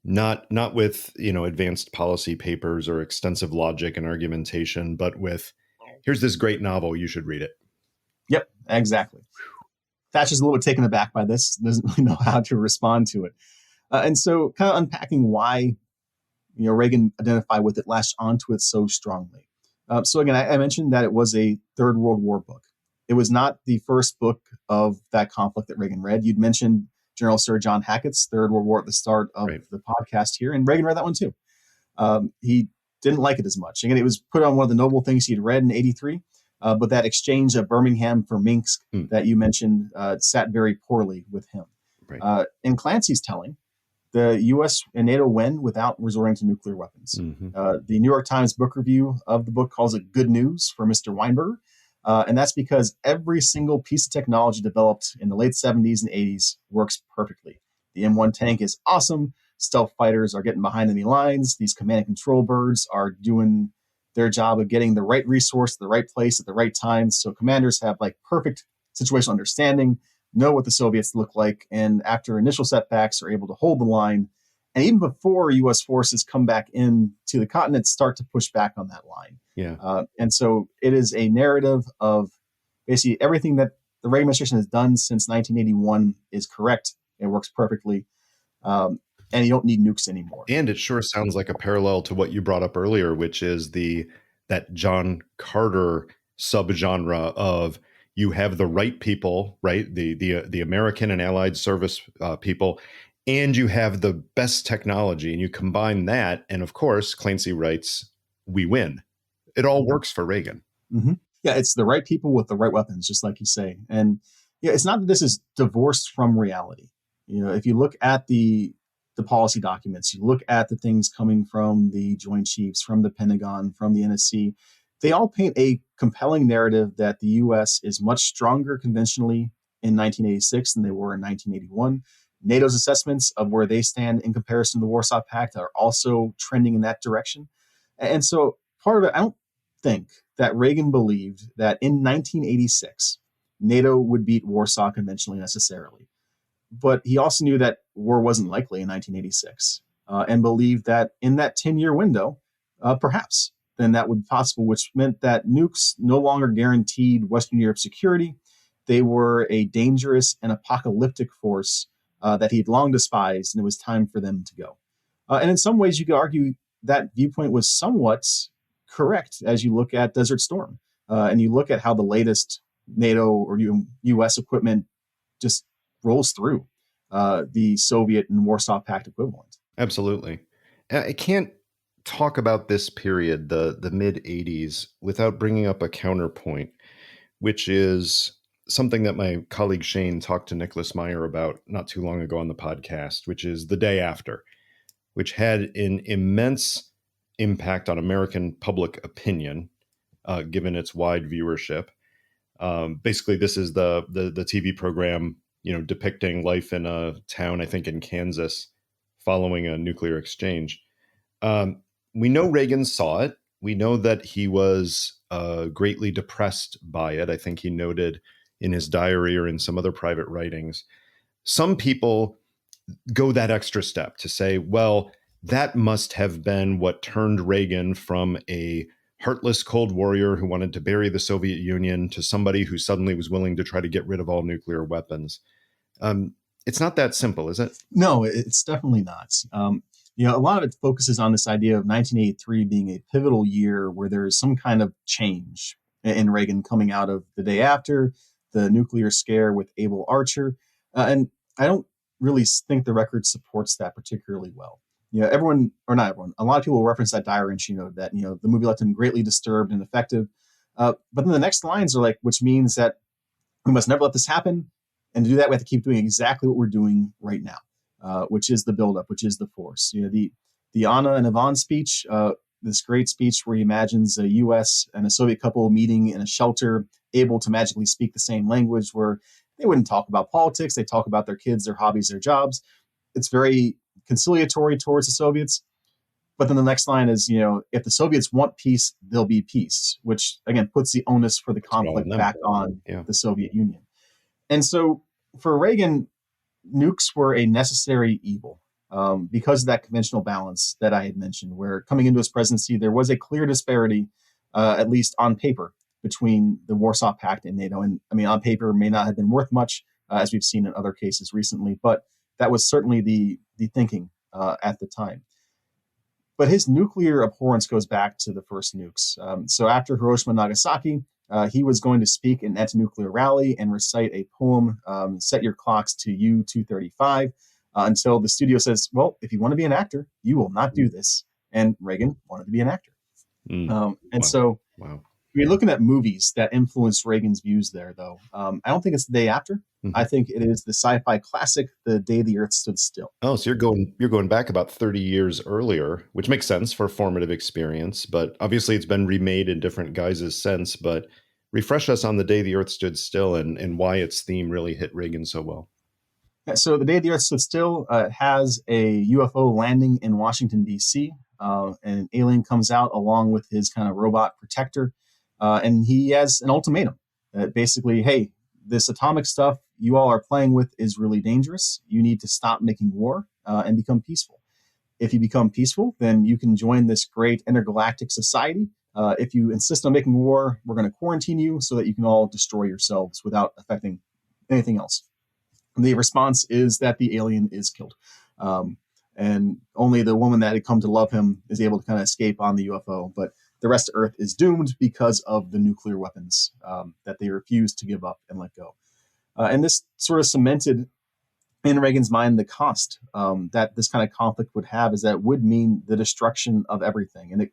not with advanced policy papers or extensive logic and argumentation, but with, here's this great novel, you should read it. Yep, exactly. Thatcher's a little bit taken aback by this, doesn't really know how to respond to it. And so kind of unpacking why Reagan identified with it, latched onto it so strongly. So again, I mentioned that it was a Third World War book. It was not the first book of that conflict that Reagan read. You'd mentioned General Sir John Hackett's Third World War at the start of the podcast here, and Reagan read that one too. He didn't like it as much. Again, it was put on one of the noble things he'd read in 83, but that exchange of Birmingham for Minsk that you mentioned sat very poorly with him. Right. In Clancy's telling, the U.S. and NATO win without resorting to nuclear weapons. Mm-hmm. The New York Times book review of the book calls it good news for Mr. Weinberger. And that's because every single piece of technology developed in the late 70s and 80s works perfectly. The M1 tank is awesome. Stealth fighters are getting behind enemy lines. These command and control birds are doing their job of getting the right resource to the right place at the right time. So commanders have like perfect situational understanding, know what the Soviets look like, and after initial setbacks are able to hold the line. And even before U.S. forces come back in to the continent, start to push back on that line. Yeah. And so it is a narrative of basically everything that the Reagan administration has done since 1981 is correct. It works perfectly. And you don't need nukes anymore. And it sure sounds like a parallel to what you brought up earlier, which is that John Carter subgenre of you have the right people, right? The American and Allied service people, and you have the best technology, and you combine that, and of course, Clancy writes, "We win." It all works for Reagan. Mm-hmm. Yeah, it's the right people with the right weapons, just like you say. And yeah, it's not that this is divorced from reality. If you look at the policy documents, you look at the things coming from the Joint Chiefs, from the Pentagon, from the NSC, they all paint a compelling narrative that the U.S. is much stronger conventionally in 1986 than they were in 1981. NATO's assessments of where they stand in comparison to the Warsaw Pact are also trending in that direction. And so part of it, I don't think that Reagan believed that in 1986, NATO would beat Warsaw conventionally necessarily. But he also knew that war wasn't likely in 1986 and believed that in that 10-year window, perhaps, then that would be possible, which meant that nukes no longer guaranteed Western Europe's security. They were a dangerous and apocalyptic force that he'd long despised, and it was time for them to go. And in some ways, you could argue that viewpoint was somewhat correct as you look at Desert Storm and you look at how the latest NATO or U.S. equipment just rolls through the Soviet and Warsaw Pact equivalent. Absolutely. I can't talk about this period, the mid 80s, without bringing up a counterpoint, which is something that my colleague Shane talked to Nicholas Meyer about not too long ago on the podcast, which is The Day After, which had an immense impact on American public opinion, given its wide viewership. Basically, this is the TV program, depicting life in a town, I think in Kansas, following a nuclear exchange. We know Reagan saw it. We know that he was greatly depressed by it. I think he noted in his diary or in some other private writings. Some people go that extra step to say, well, that must have been what turned Reagan from a heartless cold warrior who wanted to bury the Soviet Union to somebody who suddenly was willing to try to get rid of all nuclear weapons. It's not that simple, is it? No, it's definitely not. A lot of it focuses on this idea of 1983 being a pivotal year where there is some kind of change in Reagan coming out of The Day After, the nuclear scare with Able Archer. And I don't really think the record supports that particularly well. Everyone, or not everyone, a lot of people will reference that diary entry, that, the movie left him greatly disturbed and affected. But then the next lines are like, which means that we must never let this happen. And to do that, we have to keep doing exactly what we're doing right now, which is the buildup, which is the force. The Anna and Ivan speech, this great speech where he imagines a U.S. and a Soviet couple meeting in a shelter, able to magically speak the same language, where they wouldn't talk about politics. They talk about their kids, their hobbies, their jobs. It's very conciliatory towards the Soviets. But then the next line is, if the Soviets want peace, there'll be peace, which, again, puts the onus for the conflict back on the Soviet Union. And so for Reagan, nukes were a necessary evil because of that conventional balance that I had mentioned, where coming into his presidency, there was a clear disparity, at least on paper, between the Warsaw Pact and NATO. And I mean, on paper, may not have been worth much, as we've seen in other cases recently, but that was certainly the thinking at the time. But his nuclear abhorrence goes back to the first nukes. So after Hiroshima and Nagasaki, he was going to speak in an anti-nuclear rally and recite a poem, Set Your Clocks to U-235, until the studio says, well, if you want to be an actor, you will not do this. And Reagan wanted to be an actor. So we're looking at movies that influenced Reagan's views there, though. I don't think it's The Day After. I think it is the sci-fi classic, The Day the Earth Stood Still. Oh, so you're going back about 30 years earlier, which makes sense for a formative experience. But obviously, it's been remade in different guises since. But refresh us on the day the Earth stood still and why its theme really hit Reagan so well. So the day the Earth stood still has a UFO landing in Washington, D.C. And an alien comes out along with his kind of robot protector. And he has an ultimatum that basically, hey, this atomic stuff you all are playing with is really dangerous. You need to stop making war and become peaceful. If you become peaceful, then you can join this great intergalactic society. If you insist on making war, we're going to quarantine you so that you can all destroy yourselves without affecting anything else. The response is that the alien is killed. And only the woman that had come to love him is able to kind of escape on the UFO. But the rest of Earth is doomed because of the nuclear weapons that they refused to give up and let go. And this sort of cemented in Reagan's mind the cost that this kind of conflict would have, is that it would mean the destruction of everything. And it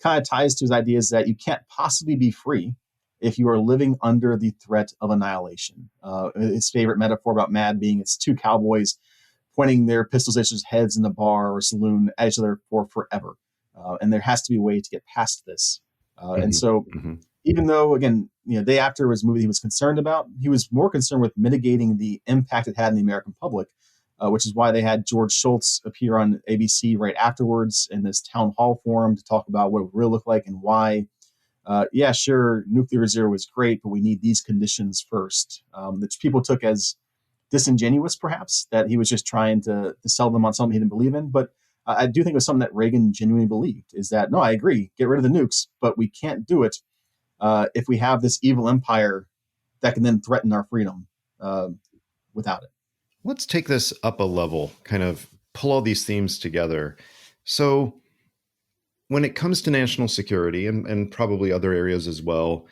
kind of ties to his ideas that you can't possibly be free if you are living under the threat of annihilation. His favorite metaphor about Mad being it's two cowboys pointing their pistols at each other's heads in a bar or saloon at each other for forever. And there has to be a way to get past this. And so even though, again, day after was a movie he was concerned about, he was more concerned with mitigating the impact it had in the American public, which is why they had George Shultz appear on ABC right afterwards in this town hall forum to talk about what it would really look like and why, yeah, sure, nuclear zero is great, but we need these conditions first, that people took as disingenuous, perhaps, that he was just trying to sell them on something he didn't believe in. But I do think it was something that Reagan genuinely believed, is that, no, I agree, get rid of the nukes, but we can't do it if we have this evil empire that can then threaten our freedom without it. Let's take this up a level, kind of pull all these themes together. So when it comes to national security and probably other areas as well,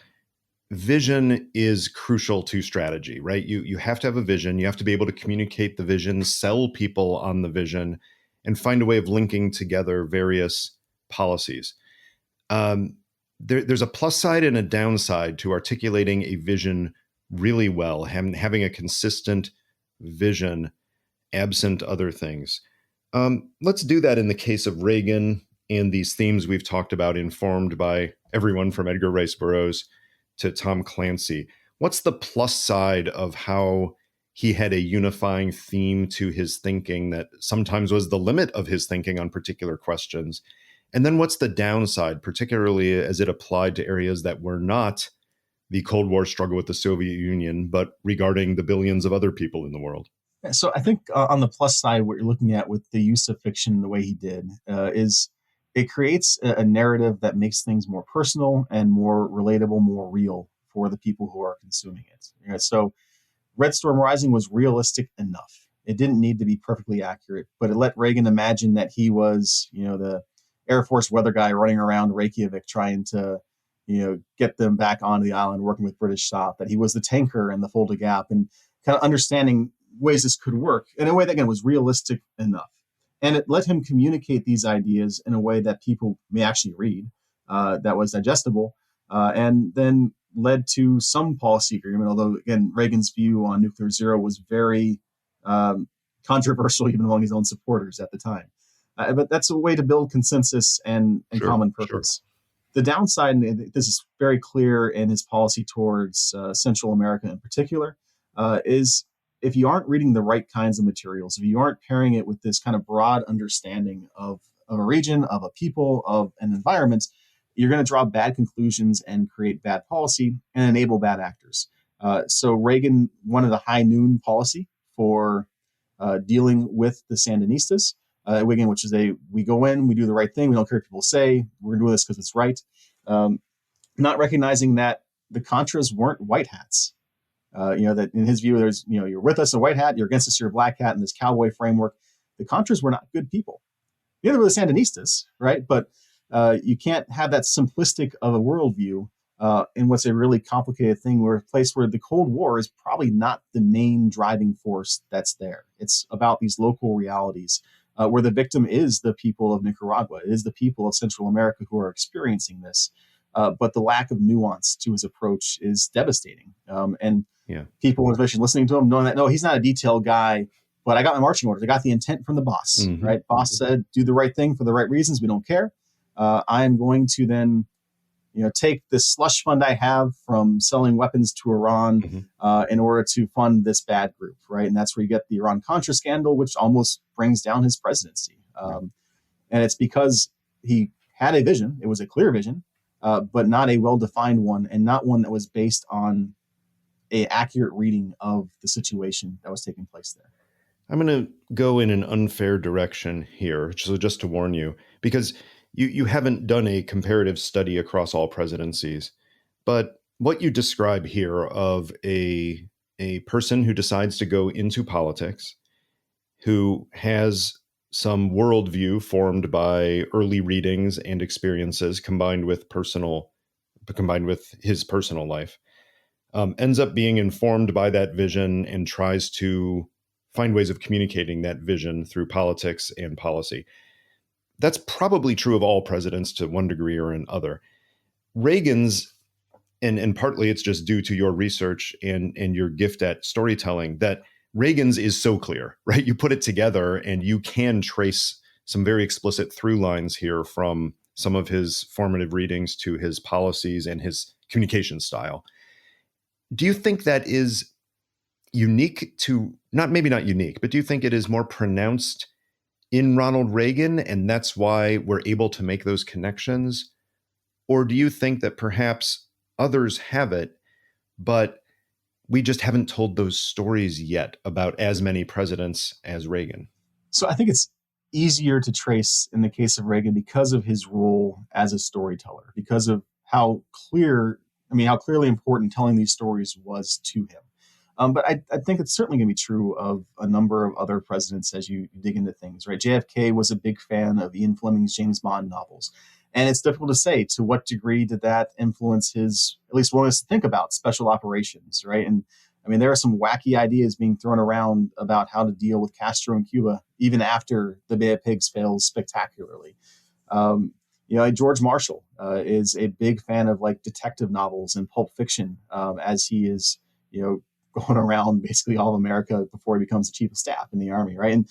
vision is crucial to strategy, right? You have to have a vision. You have to be able to communicate the vision, sell people on the vision, and find a way of linking together various policies. There's a plus side and a downside to articulating a vision really well, having a consistent vision absent other things. Let's do that in the case of Reagan and these themes we've talked about, informed by everyone from Edgar Rice Burroughs to Tom Clancy. What's the plus side of how he had a unifying theme to his thinking that sometimes was the limit of his thinking on particular questions? And then what's the downside, particularly as it applied to areas that were not the Cold War struggle with the Soviet Union, but regarding the billions of other people in the world? So I think on the plus side, what you're looking at with the use of fiction the way he did is it creates a narrative that makes things more personal and more relatable, more real for the people who are consuming it. So Red Storm Rising was realistic enough. It didn't need to be perfectly accurate, but it let Reagan imagine that he was, the Air Force weather guy running around Reykjavik trying to, get them back onto the island, working with British staff, that he was the tanker in the Fulda Gap, and kind of understanding ways this could work in a way that, again, was realistic enough. And it let him communicate these ideas in a way that people may actually read, that was digestible, and then led to some policy agreement. Although, again, Reagan's view on nuclear zero was very controversial, even among his own supporters at the time. But that's a way to build consensus and common purpose. Sure. The downside, and this is very clear in his policy towards Central America in particular, is if you aren't reading the right kinds of materials, if you aren't pairing it with this kind of broad understanding of a region, of a people, of an environment, you're going to draw bad conclusions and create bad policy and enable bad actors. So Reagan wanted a high noon policy for dealing with the Sandinistas, which is we go in, we do the right thing, we don't care what people say, we're doing this because it's right. Not recognizing that the Contras weren't white hats. That in his view, there's, you're with us in a white hat, you're against us, you're a black hat in this cowboy framework. The Contras were not good people. Neither were the Sandinistas, right? But you can't have that simplistic of a worldview in what's a really complicated thing, where a place where the Cold War is probably not the main driving force that's there. It's about these local realities where the victim is the people of Nicaragua, it is the people of Central America who are experiencing this. But the lack of nuance to his approach is devastating. People, especially listening to him, knowing that, no, he's not a detailed guy, but I got my marching orders. I got the intent from the boss, right? Boss said, do the right thing for the right reasons. We don't care. I'm going to then, take this slush fund I have from selling weapons to Iran in order to fund this bad group, right? And that's where you get the Iran-Contra scandal, which almost brings down his presidency. And it's because he had a vision. It was a clear vision, but not a well-defined one, and not one that was based on a accurate reading of the situation that was taking place there. I'm going to go in an unfair direction here, so just to warn you, because you haven't done a comparative study across all presidencies, but what you describe here of a person who decides to go into politics, who has some worldview formed by early readings and experiences combined with his personal life, ends up being informed by that vision and tries to find ways of communicating that vision through politics and policy. That's probably true of all presidents to one degree or another. Reagan's, and partly it's just due to your research and your gift at storytelling, that Reagan's is so clear, right? You put it together and you can trace some very explicit through lines here from some of his formative readings to his policies and his communication style. Do you think that is unique to, maybe not unique, but do you think it is more pronounced in Ronald Reagan, and that's why we're able to make those connections? Or do you think that perhaps others have it, but we just haven't told those stories yet about as many presidents as Reagan? So I think it's easier to trace in the case of Reagan because of his role as a storyteller, because of how clearly important telling these stories was to him. But I think it's certainly going to be true of a number of other presidents as you dig into things, right? JFK was a big fan of Ian Fleming's James Bond novels. And it's difficult to say to what degree did that influence his, at least willingness to think about special operations, right? And there are some wacky ideas being thrown around about how to deal with Castro in Cuba, even after the Bay of Pigs fails spectacularly. George Marshall is a big fan of detective novels and Pulp Fiction as he is, going around basically all of America before he becomes the chief of staff in the Army, right? And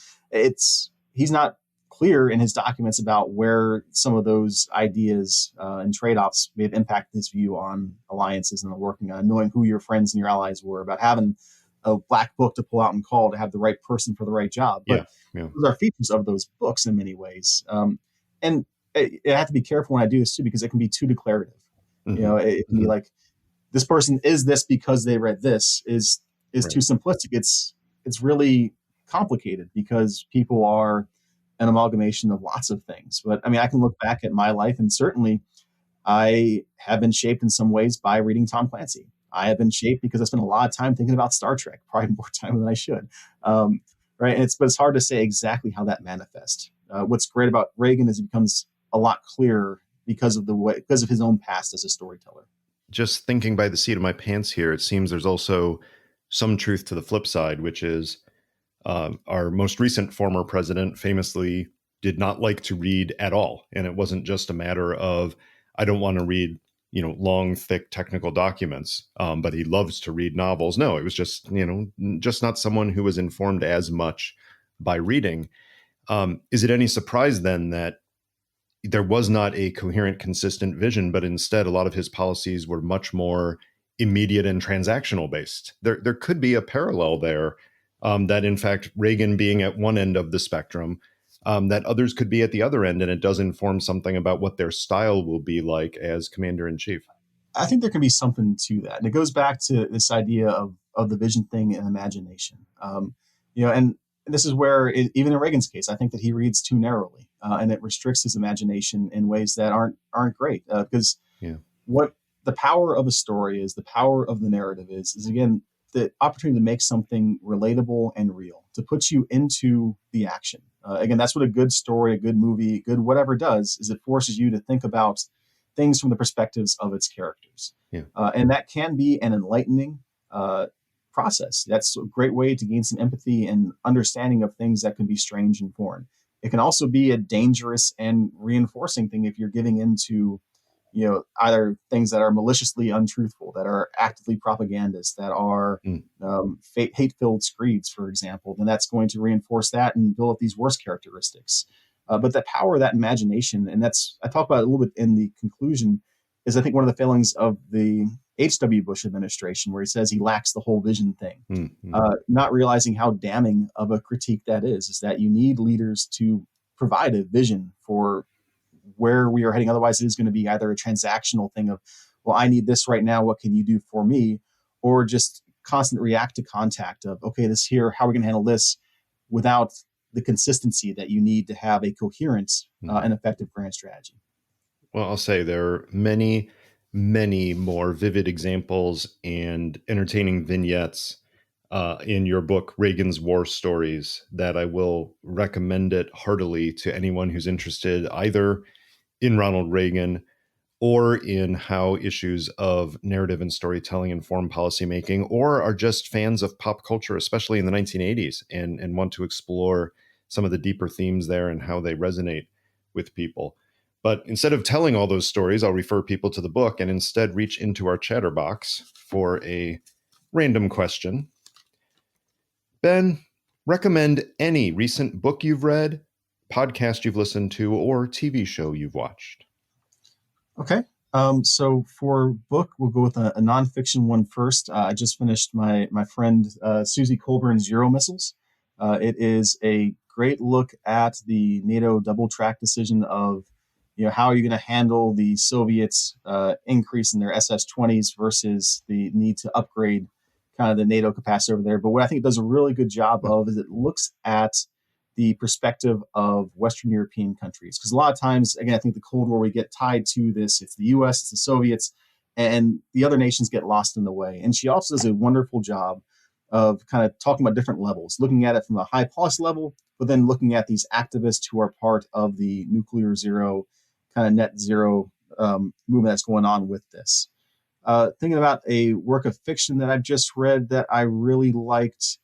he's not clear in his documents about where some of those ideas and trade-offs may have impacted his view on alliances and working on knowing who your friends and your allies were, about having a black book to pull out and call to have the right person for the right job. But those are features of those books in many ways. And I have to be careful when I do this too, because it can be too declarative. It can be like, this person is this because they read this is right. Too simplistic. It's really complicated because people are an amalgamation of lots of things. But I can look back at my life, and certainly I have been shaped in some ways by reading Tom Clancy. I have been shaped because I spent a lot of time thinking about Star Trek, probably more time than I should. Right. But it's hard to say exactly how that manifests. What's great about Reagan is it becomes a lot clearer because of his own past as a storyteller. Just thinking by the seat of my pants here, it seems there's also some truth to the flip side, which is our most recent former president famously did not like to read at all. And it wasn't just a matter of, I don't want to read, long, thick technical documents, but he loves to read novels. No, it was just, just not someone who was informed as much by reading. Is it any surprise then that there was not a coherent, consistent vision, but instead a lot of his policies were much more immediate and transactional based? There could be a parallel there, that in fact, Reagan being at one end of the spectrum, that others could be at the other end, and it does inform something about what their style will be like as commander-in-chief. I think there can be something to that. And it goes back to this idea of the vision thing and imagination. And this is where, even in Reagan's case, I think that he reads too narrowly, and it restricts his imagination in ways that aren't great. Because what the power of a story is, the power of the narrative is again, the opportunity to make something relatable and real, to put you into the action. Again, that's what a good story, a good movie, good whatever does, is it forces you to think about things from the perspectives of its characters. And that can be an enlightening process. That's a great way to gain some empathy and understanding of things that can be strange and foreign. It can also be a dangerous and reinforcing thing if you're giving into, either things that are maliciously untruthful, that are actively propagandist, that are hate-filled screeds, for example. Then that's going to reinforce that and build up these worst characteristics. But the power of that imagination, and I talk about it a little bit in the conclusion, is, I think, one of the failings of the H.W. Bush administration, where he says he lacks the whole vision thing, not realizing how damning of a critique that is that you need leaders to provide a vision for where we are heading. Otherwise, it is going to be either a transactional thing of, well, I need this right now, what can you do for me? Or just constant react to contact of, okay, this here, how are we going to handle this, without the consistency that you need to have a coherent and effective grand strategy. Well, I'll say there are many, many more vivid examples and entertaining vignettes in your book, Reagan's War Stories, that I will recommend it heartily to anyone who's interested either in Ronald Reagan or in how issues of narrative and storytelling inform policymaking, or are just fans of pop culture, especially in the 1980s, and want to explore some of the deeper themes there and how they resonate with people. But instead of telling all those stories, I'll refer people to the book and instead reach into our chatterbox for a random question. Ben, recommend any recent book you've read, podcast you've listened to, or TV show you've watched. Okay. So for book, we'll go with a nonfiction one first. I just finished my friend Susie Colburn's Euro Missiles. It is a great look at the NATO double track decision of, how are you going to handle the Soviets' increase in their SS-20s versus the need to upgrade kind of the NATO capacity over there. But what I think it does a really good job of is it looks at the perspective of Western European countries. Because a lot of times, again, I think the Cold War, we get tied to this. It's the US, it's the Soviets, and the other nations get lost in the way. And she also does a wonderful job of kind of talking about different levels, looking at it from a high policy level, but then looking at these activists who are part of the nuclear zero, kind of net zero movement that's going on with this. Thinking about a work of fiction that I've just read that I really liked.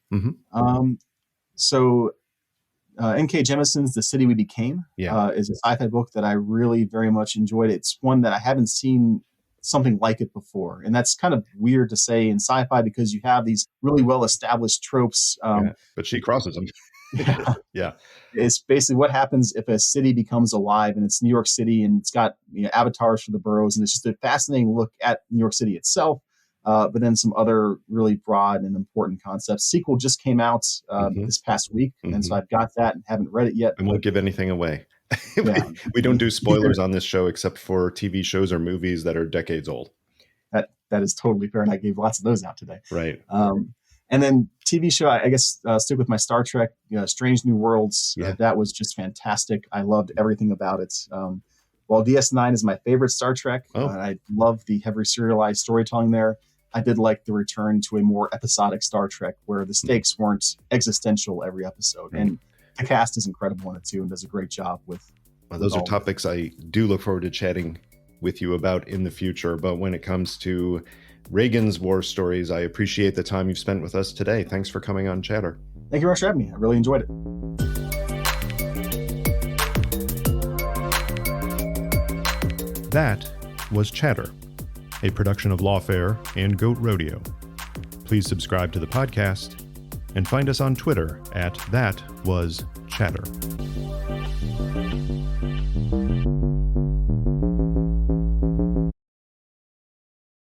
N.K. Jemisin's The City We Became is a sci-fi book that I really very much enjoyed. It's one that I haven't seen something like it before. And that's kind of weird to say in sci-fi because you have these really well-established tropes. But she crosses them. Yeah. It's basically what happens if a city becomes alive, and it's New York City, and it's got avatars for the boroughs. And it's just a fascinating look at New York City itself. But then some other really broad and important concepts. Sequel just came out this past week, and so I've got that and haven't read it yet. I won't give anything away. We don't do spoilers on this show except for TV shows or movies that are decades old. That is totally fair, and I gave lots of those out today. Right. And then TV show, I guess stick with my Star Trek, Strange New Worlds. That was just fantastic. I loved everything about it. While DS9 is my favorite Star Trek, I love the heavy serialized storytelling there. I did like the return to a more episodic Star Trek where the stakes weren't existential every episode. And the cast is incredible in it too and does a great job with. Well, those are topics I do look forward to chatting with you about in the future. But when it comes to Reagan's War Stories, I appreciate the time you've spent with us today. Thanks for coming on Chatter. Thank you very much for having me. I really enjoyed it. That was Chatter, a production of Lawfare and Goat Rodeo. Please subscribe to the podcast and find us on Twitter at ThatWasChatter.